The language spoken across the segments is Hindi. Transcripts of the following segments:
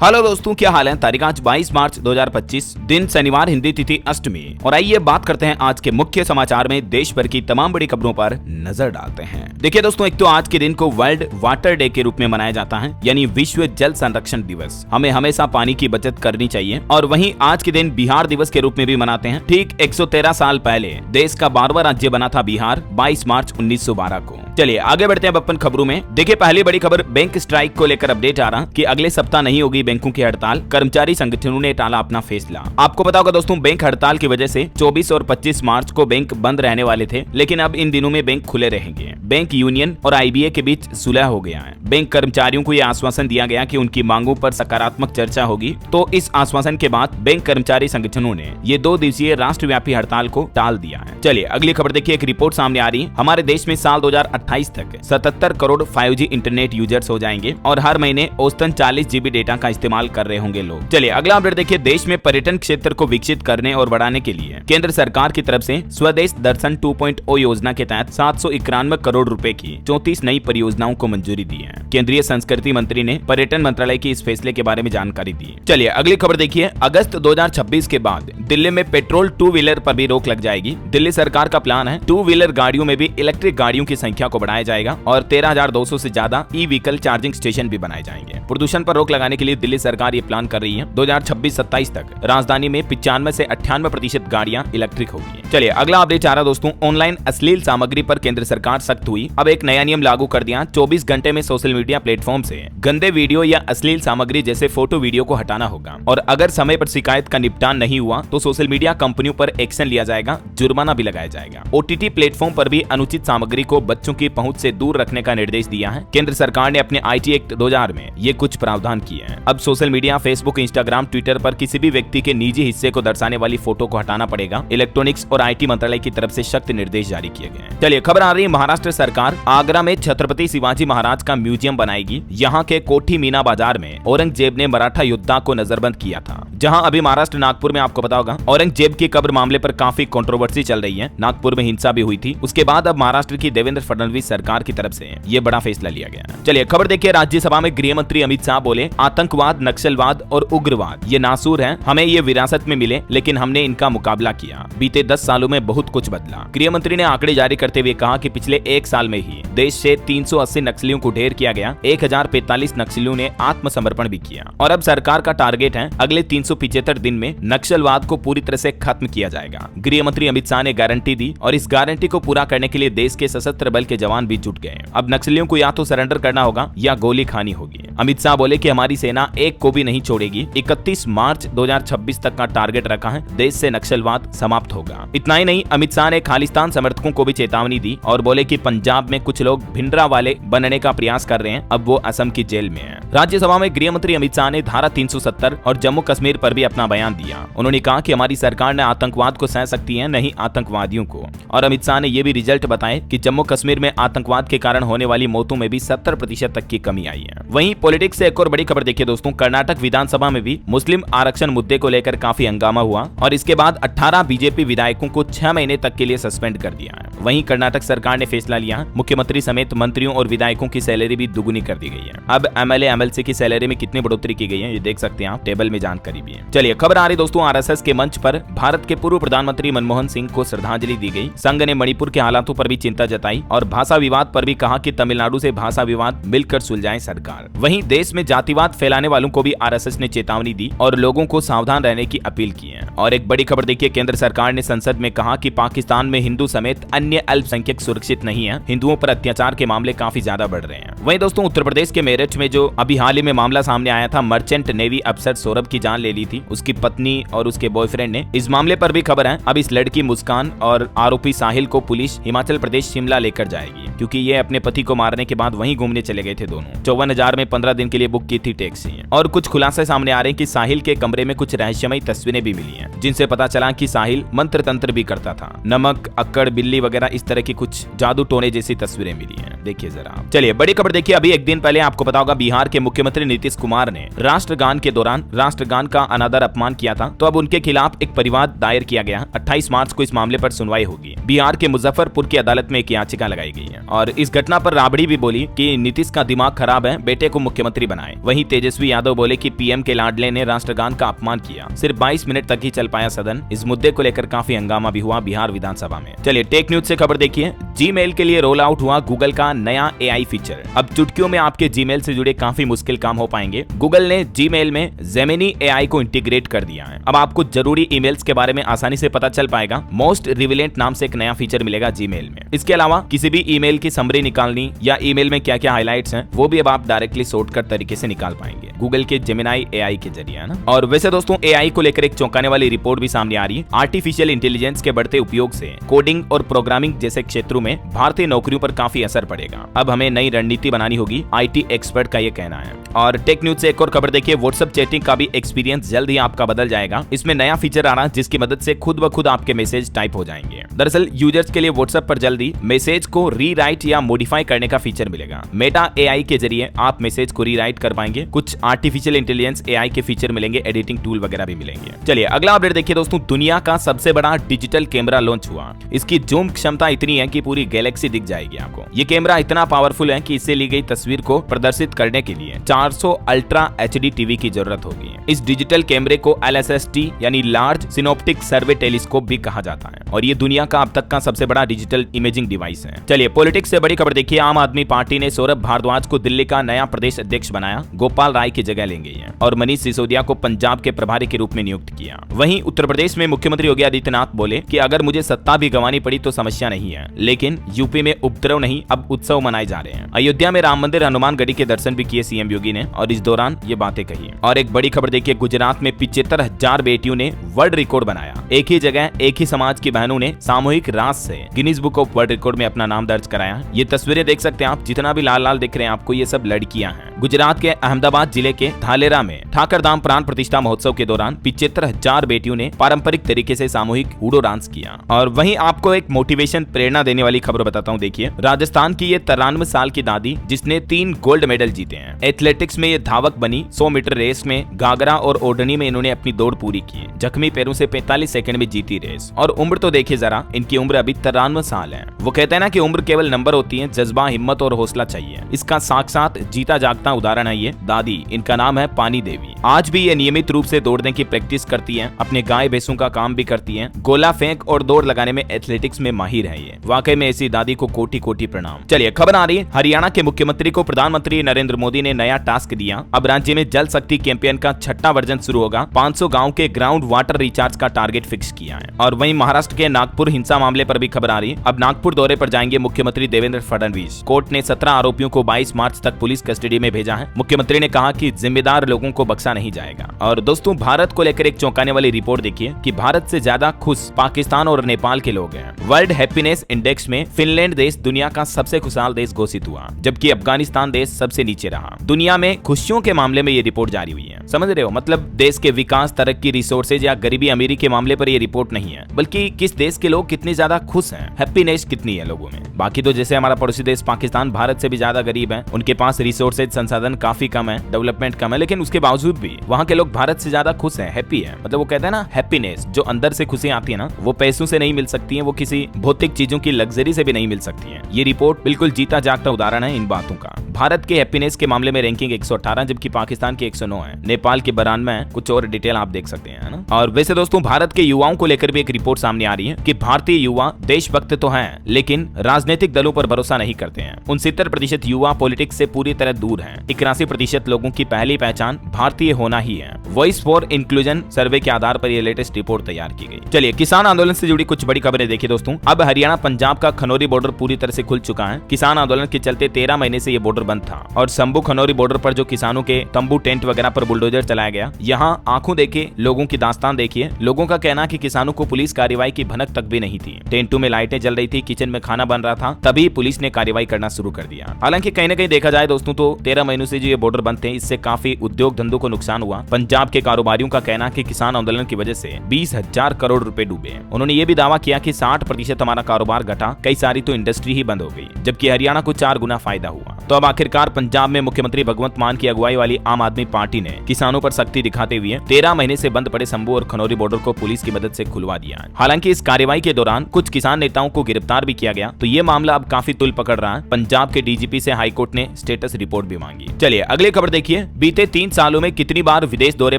हेलो दोस्तों, क्या हाल है। तारीख आज 22 मार्च 2025, दिन शनिवार, हिंदी तिथि अष्टमी। और आइए बात करते हैं आज के मुख्य समाचार में देश भर की तमाम बड़ी खबरों पर नजर डालते हैं। देखिए दोस्तों, एक तो आज के दिन को वर्ल्ड वाटर डे के रूप में मनाया जाता है, यानी विश्व जल संरक्षण दिवस। हमें हमेशा पानी की बचत करनी चाहिए। और वहीं आज के दिन बिहार दिवस के रूप में भी मनाते हैं। ठीक 113 साल पहले देश का 12वां राज्य बना था बिहार, 22 मार्च 1912 को। चलिए आगे बढ़ते हैं अपन खबरों में। देखिए पहली बड़ी खबर बैंक स्ट्राइक को लेकर अपडेट आ रहा कि अगले सप्ताह नहीं होगी बैंकों की हड़ताल, कर्मचारी संगठनों ने टाला अपना फैसला। आपको पता होगा दोस्तों, बैंक हड़ताल की वजह से 24 और 25 मार्च को बैंक बंद रहने वाले थे, लेकिन अब इन दिनों में बैंक खुले रहेंगे। बैंक यूनियन और आईबीए के बीच सुलह हो गया है। बैंक कर्मचारियों को यह आश्वासन दिया गया कि उनकी मांगों पर सकारात्मक चर्चा होगी। तो इस आश्वासन के बाद बैंक कर्मचारी संगठनों ने ये 2 दिवसीय राष्ट्रव्यापी हड़ताल को टाल दिया है। चलिए अगली खबर देखिए, एक रिपोर्ट सामने आ रही है। हमारे देश में साल 2028 तक 77 करोड़ 5G इंटरनेट यूजर्स हो जाएंगे और हर महीने औसतन 40 GB डेटा का इस्तेमाल कर रहे होंगे लोग। चलिए अगला अपडेट देखिए, देश में पर्यटन क्षेत्र को विकसित करने और बढ़ाने के लिए केंद्र सरकार की तरफ से स्वदेश दर्शन 2.0 योजना के तहत 791 करोड़ रुपए की 34 नई परियोजनाओं को मंजूरी दी है। केंद्रीय संस्कृति मंत्री ने पर्यटन मंत्रालय की इस फैसले के बारे में जानकारी दी। चलिए अगली खबर देखिए, अगस्त 2026 के बाद दिल्ली में पेट्रोल 2 व्हीलर पर भी रोक लग जाएगी। दिल्ली सरकार का प्लान है 2 व्हीलर गाड़ियों में भी इलेक्ट्रिक गाड़ियों की संख्या को बढ़ाया जाएगा और 13,200 से ज्यादा ई व्हीकल चार्जिंग स्टेशन भी बनाए जाएंगे। प्रदूषण पर रोक लगाने के लिए दिल्ली सरकार ये प्लान कर रही है। 2026-27 तक राजधानी में 95 से 98% गाड़ियां इलेक्ट्रिक होगी। चलिए अगला अपडेट आ रहा दोस्तों, ऑनलाइन अश्लील सामग्री पर केंद्र सरकार सख्त हुई। अब एक नया नियम लागू कर दिया, 24 घंटे में सोशल मीडिया प्लेटफॉर्म से गंदे वीडियो या अश्लील सामग्री जैसे फोटो वीडियो को हटाना होगा। और अगर समय पर शिकायत का निपटान नहीं हुआ तो सोशल मीडिया कंपनियों पर एक्शन लिया जाएगा, जुर्माना भी लगाया जाएगा। OTT प्लेटफॉर्म पर भी अनुचित सामग्री को बच्चों की पहुंच से दूर रखने का निर्देश दिया है। केंद्र सरकार ने अपने IT एक्ट 2000 में ये कुछ प्रावधान किए हैं। अब social media, Facebook, Instagram, Twitter पर किसी भी व्यक्ति के निजी हिस्से को दर्शाने वाली फोटो को हटाना पड़ेगा। इलेक्ट्रॉनिक्स और IT मंत्रालय की तरफ से सख्त निर्देश जारी किए गए हैं। चलिए खबर आ रही है, महाराष्ट्र सरकार आगरा में छत्रपति शिवाजी महाराज का म्यूजियम बनाएगी। यहाँ के कोठी मीना बाजार में औरंगजेब ने मराठा योद्धा को नजरबंद किया था। जहाँ अभी महाराष्ट्र नागपुर में आपको पता होगा औरंगजेब की कब्र मामले पर काफी कंट्रोवर्सी चल रही है। नागपुर में हिंसा भी हुई थी। उसके बाद अब महाराष्ट्र की देवेंद्र फडणवीस सरकार की तरफ से ये बड़ा फैसला लिया गया। चलिए खबर देखिए, राज्यसभा में गृह मंत्री अमित शाह बोले आतंकवाद, नक्सलवाद और उग्रवाद ये नासूर हैं। हमें ये विरासत में मिले, लेकिन हमने इनका मुकाबला किया। बीते 10 सालों में बहुत कुछ बदला। गृह मंत्री ने आंकड़े जारी करते हुए कहा कि पिछले 1 साल में ही देश से 380 नक्सलियों को ढेर किया गया। 1045 नक्सलियों ने आत्मसमर्पण भी किया। और अब सरकार का टारगेट है अगले 375 दिन में नक्सलवाद को पूरी तरह से खत्म किया जाएगा। गृह मंत्री अमित शाह ने गारंटी दी और इस गारंटी को पूरा करने के लिए देश के सशस्त्र बल के जवान भी जुट गए। अब नक्सलियों को या तो सरेंडर करना होगा या गोली खानी होगी। अमित शाह बोले कि हमारी सेना एक को भी नहीं छोड़ेगी। 31 मार्च 2026 तक का टारगेट रखा है। देश से नक्सलवाद समाप्त होगा। इतना ही नहीं, अमित शाह ने खालिस्तान समर्थकों को भी चेतावनी दी और बोले कि पंजाब में कुछ लोग भिंडरा वाले बनने का प्रयास कर रहे हैं। अब वो असम की जेल में हैं। राज्यसभा में गृह मंत्री अमित शाह ने धारा 370 और जम्मू कश्मीर पर भी अपना बयान दिया। उन्होंने कहा कि हमारी सरकार ने आतंकवाद को सह सकती है, नहीं आतंकवादियों को। और अमित शाह ने ये भी रिजल्ट बताए कि जम्मू कश्मीर में आतंकवाद के कारण होने वाली मौतों में भी 70% तक की कमी आई है। वहीं पॉलिटिक्स से एक और बड़ी खबर देखिए दोस्तों, कर्नाटक विधानसभा में भी मुस्लिम आरक्षण मुद्दे को लेकर काफी हंगामा हुआ और इसके बाद 18 बीजेपी विधायकों को 6 महीने तक के लिए सस्पेंड कर दिया है। वहीं कर्नाटक सरकार ने फैसला लिया, मुख्यमंत्री समेत मंत्रियों और विधायकों की सैलरी भी दुगुनी कर दी गई है। अब MLA MLC की सैलरी में कितनी बढ़ोतरी की गई है ये देख सकते हैं आप, टेबल में जानकारी भी है। चलिए खबर आ रही दोस्तों, RSS के मंच पर भारत के पूर्व प्रधानमंत्री मनमोहन सिंह को श्रद्धांजलि दी गई। संघ ने मणिपुर के हालातों पर भी चिंता जताई और भाषा विवाद पर भी कहा कि तमिलनाडु से भाषा विवाद मिलकर सुलझाए सरकार। वहीं देश में जातिवाद फैलाने वालों को भी RSS ने चेतावनी दी और लोगों को सावधान रहने की अपील की है। और एक बड़ी खबर देखिए, केंद्र सरकार ने संसद में कहा कि पाकिस्तान में हिंदू समेत अन्य अल्पसंख्यक सुरक्षित नहीं है। हिंदुओं पर अत्याचार के मामले काफी ज्यादा बढ़ रहे हैं। वहीं दोस्तों उत्तर प्रदेश के मेरठ में जो अभी हाल ही में मामला सामने आया था, मर्चेंट नेवी अफसर सौरभ की जान ले ली थी उसकी पत्नी और उसके बॉयफ्रेंड ने। इस मामले पर भी खबर है, अब इस लड़की मुस्कान और आरोपी साहिल को पुलिस हिमाचल प्रदेश शिमला लेकर जाएगी, क्योंकि ये अपने पति को मारने के बाद वहीं घूमने चले गए थे दोनों। 54,000 में 15 दिन के लिए बुक की थी टैक्सी। और कुछ खुलासे सामने आ रहे हैं कि साहिल के कमरे में कुछ रहस्यमयी तस्वीरें भी मिली हैं, जिनसे पता चला कि साहिल मंत्र तंत्र भी करता था। नमक, अक्कड़, बिल्ली वगैरह इस तरह की कुछ जादू टोने जैसी तस्वीरें मिली हैं। देखिए जरा। चलिए बड़ी खबर देखिए, अभी एक दिन पहले आपको पता होगा बिहार के मुख्यमंत्री नीतीश कुमार ने राष्ट्रगान के दौरान राष्ट्रगान का उनका अनादर अपमान किया था, तो अब उनके खिलाफ एक परिवाद दायर किया गया। 28 मार्च को इस मामले पर सुनवाई होगी। बिहार के मुजफ्फरपुर की अदालत में एक याचिका लगाई गई है और इस घटना पर राबड़ी भी बोली कि नीतीश का दिमाग खराब है, बेटे को मुख्यमंत्री बनाए। वहीं तेजस्वी यादव बोले कि पीएम के लाडले ने राष्ट्रगान का अपमान किया। सिर्फ 22 मिनट तक ही चल पाया सदन। इस मुद्दे को लेकर काफी हंगामा भी हुआ बिहार विधानसभा में। चलिए टेक न्यूज से खबर देखिए। जीमेल के लिए रोल आउट हुआ गूगल का नया एआई फीचर। अब चुटकियों में आपके जीमेल से जुड़े काफी मुश्किल काम हो पाएंगे। गूगल ने जीमेल में जेमिनी एआई को इंटीग्रेट कर दिया है। अब आपको जरूरी ईमेल्स के बारे में आसानी से पता चल पाएगा। मोस्ट रिविलेंट नाम से एक नया फीचर मिलेगा जीमेल में। इसके अलावा किसी भी ईमेल की समरी निकालनी या ईमेल में क्या क्या हाइलाइट्स हैं वो भी अब आप डायरेक्टली शॉर्टकट तरीके से निकाल पाएंगे गूगल के जेमिनी एआई के जरिए, है ना। और वैसे दोस्तों एआई को लेकर एक चौंकाने वाली रिपोर्ट भी सामने आ रही है। आर्टिफिशियल इंटेलिजेंस के बढ़ते उपयोग से कोडिंग और प्रोग्रामिंग जैसे क्षेत्रों में भारतीय नौकरियों पर काफी असर पड़ेगा। अब हमें नई रणनीति बनानी होगी, आईटी एक्सपर्ट का ये कहना है। और टेक न्यूज से एक और खबर देखिए। व्हाट्सएप चैटिंग का भी एक्सपीरियंस जल्द ही आपका बदल जाएगा। इसमें नया फीचर आ रहा है जिसकी मदद से खुद ब खुद आपके मैसेज टाइप हो जाएंगे। दरअसल यूजर्स के लिए व्हाट्सएप पर जल्दी मैसेज को रीराइट या मॉडिफाई करने का फीचर मिलेगा। मेटा एआई के जरिए आप मैसेज को रीराइट कर पाएंगे। कुछ आर्टिफिशियल इंटेलिजेंस एआई के फीचर मिलेंगे, एडिटिंग टूल वगैरह भी मिलेंगे। चलिए अगला अपडेट देखिए दोस्तों। दुनिया का सबसे बड़ा डिजिटल कैमरा लॉन्च हुआ। इसकी जूम क्षमता इतनी है कि पूरी गैलेक्सी दिख जाएगी आपको। ये कैमरा इतना पावरफुल है कि इससे ली गई तस्वीर को प्रदर्शित करने के लिए 400 अल्ट्रा एचडी टीवी की जरूरत होगी। इस डिजिटल कैमरे को LSST यानी लार्ज सिनोप्टिक सर्वे टेलीस्कोप भी कहा जाता है और ये दुनिया का अब तक का सबसे बड़ा डिजिटल इमेजिंग डिवाइस है। चलिए पॉलिटिक्स से बड़ी खबर देखिए। आम आदमी पार्टी ने सौरभ भारद्वाज को दिल्ली का नया प्रदेश अध्यक्ष बनाया। गोपाल राय की जगह लेंगे ये और मनीष सिसोदिया को पंजाब के प्रभारी के रूप में नियुक्त किया। वहीं उत्तर प्रदेश में मुख्यमंत्री योगी आदित्यनाथ बोले कि अगर मुझे सत्ता भी गंवानी पड़ी तो समस्या नहीं है, लेकिन यूपी में उपद्रव नहीं, अब उत्सव मनाए जा रहे हैं। अयोध्या में राम मंदिर हनुमानगढ़ी के दर्शन भी किए सीएम योगी ने और इस दौरान ये बातें कही। और एक बड़ी खबर देखिए। गुजरात में 75,000 बेटियों ने वर्ल्ड रिकॉर्ड बनाया। एक ही जगह एक ही समाज की बहनों ने सामूहिक रास से Guinness book of world record में अपना नाम दर्ज कराया। ये तस्वीरें देख सकते हैं आप, जितना भी लाल लाल दिख रहे हैं आपको, ये सब लड़कियां हैं। गुजरात के अहमदाबाद जिले के धालेरा में ठाकरधाम प्राण प्रतिष्ठा महोत्सव के दौरान 75,000 बेटियों ने पारंपरिक तरीके से सामूहिक हूडो डांस किया। और वहीं आपको एक मोटिवेशन प्रेरणा देने वाली खबर बताता हूँ। देखिए राजस्थान की ये 93 साल की दादी जिसने 3 गोल्ड मेडल जीते हैं। एथलेटिक्स में ये धावक बनी। 100 मीटर रेस में घाघरा और ओढ़नी में इन्होंने अपनी दौड़ पूरी की। जख्मी पैरों से 45 सेकंड में जीती रेस। और उम्र तो देखिए जरा, इनकी उम्र अभी 93 साल है। वो कहते हैं ना कि उम्र केवल नंबर होती है, जज्बा, हिम्मत और हौसला चाहिए। इसका साक्षात जीता जागता उदाहरण है ये दादी। इनका नाम है पानी देवी। आज भी ये नियमित रूप से दौड़ने की प्रैक्टिस करती हैं, अपने गाय भैंसों का काम भी करती हैं। गोला फेंक और दौड़ लगाने में एथलेटिक्स में माहिर है ये। वाकई में ऐसी दादी को कोटि कोटि प्रणाम। चलिए खबर आ रही है। हरियाणा के मुख्यमंत्री को प्रधानमंत्री नरेंद्र मोदी ने नया टास्क दिया। अब राज्य में जल शक्ति कैंपेन का 6वां वर्जन शुरू होगा। 500 गांव के ग्राउंड वाटर रिचार्ज का टारगेट फिक्स किया है। और वहीं महाराष्ट्र के नागपुर हिंसा मामले पर भी खबर आ रही है। अब नागपुर दौरे पर जाएंगे मुख्यमंत्री देवेंद्र फडणवीस। कोर्ट ने 17 आरोपियों को 22 मार्च तक पुलिस कस्टडी में भेजा है। मुख्यमंत्री ने कहा कि जिम्मेदार लोगों को बख्शा नहीं जाएगा। और दोस्तों भारत को लेकर एक चौंकाने वाली रिपोर्ट देखिए कि भारत से ज्यादा खुश पाकिस्तान और नेपाल के लोग हैं। वर्ल्ड हैप्पीनेस इंडेक्स में फिनलैंड देश दुनिया का सबसे खुशहाल देश घोषित हुआ, जबकि अफगानिस्तान देश सबसे नीचे रहा। दुनिया में खुशियों के मामले में ये रिपोर्ट जारी हुई है। समझ रहे हो, मतलब देश के विकास, तरक्की, रिसोर्सेज या गरीबी अमीरी के मामले पर ये रिपोर्ट नहीं है, बल्कि किस देश के लोग कितने ज्यादा खुश हैं, हैप्पीनेस कितनी है लोगों में। बाकी तो जैसे हमारा पड़ोसी देश पाकिस्तान भारत से भी ज्यादा गरीब है, उनके पास रिसोर्सेज संसाधन काफी कम है, डेवलपमेंट कम है, लेकिन उसके बावजूद भी वहाँ के लोग भारत से ज्यादा खुश हैं, हैप्पी है। मतलब वो कहते हैं ना हैप्पीनेस, जो अंदर से खुशी आती है ना, वो पैसों से नहीं मिल सकती है, वो किसी भौतिक चीजों की लग्जरी से भी नहीं मिल सकती है। ये रिपोर्ट बिल्कुल जीता जागता उदाहरण है इन बातों का। भारत के हैप्पीनेस के मामले में रैंकिंग 118 जबकि पाकिस्तान की 109 है, नेपाल की 92 है। कुछ और डिटेल आप देख सकते हैं ना। और वैसे दोस्तों भारत के युवाओं को लेकर भी एक रिपोर्ट सामने आ रही है कि भारतीय युवा देशभक्त तो हैं, लेकिन राजनीतिक दलों पर भरोसा नहीं करते हैं। 69% युवा पॉलिटिक्स से पूरी तरह दूर हैं। 81% लोगों की पहली पहचान भारतीय होना ही है। वॉइस फॉर इंक्लूजन सर्वे के आधार पर यह लेटेस्ट रिपोर्ट तैयार की गई। चलिए किसान आंदोलन से जुड़ी कुछ बड़ी खबरें देखिए दोस्तों। अब हरियाणा पंजाब का खनौरी बॉर्डर पूरी तरह से खुल चुका है। किसान आंदोलन के चलते 13 महीने से ये बॉर्डर बंद था और शंभू खनौरी बॉर्डर पर जो किसानों के तंबू, टेंट वगैरह पर बुलडोजर चलाया गया। यहाँ आंखों देखिए लोगों की दास्तान देखिए। लोगों का कहना कि किसानों को पुलिस कार्रवाई की भनक तक भी नहीं थी। टेंटों में लाइटें जल रही थी, किचन में खाना बन रहा था, तभी पुलिस ने कार्रवाई करना शुरू कर दिया। हालांकि कहीं न कहीं देखा जाए दोस्तों तो 13 महीनों से जो ये बॉर्डर बंद थे, इससे काफी उद्योग धंधों को नुकसान हुआ। पंजाब के कारोबारियों का कहना कि किसान आंदोलन की वजह से 20,000 करोड़ रुपए डूबे। उन्होंने ये भी दावा किया कि 60% हमारा कारोबार घटा, कई सारी तो इंडस्ट्री ही बंद हो गई, जबकि हरियाणा को 4 गुना फायदा हुआ। तो अब आखिरकार पंजाब में मुख्यमंत्री भगवंत मान की अगुवाई वाली आम आदमी पार्टी ने किसानों पर सख्ती दिखाते हुए 13 महीने से बंद पड़े शंभू और खनौरी बॉर्डर को पुलिस की मदद से खुलवा दिया है। हालांकि इस कार्रवाई के दौरान कुछ किसान नेताओं को गिरफ्तार भी किया गया, तो ये मामला अब काफी तुल पकड़ रहा है। पंजाब के डीजीपी से हाईकोर्ट ने स्टेटस रिपोर्ट भी मांगी। चलिए अगली खबर देखिए। बीते 3 सालों में कितनी बार विदेश दौरे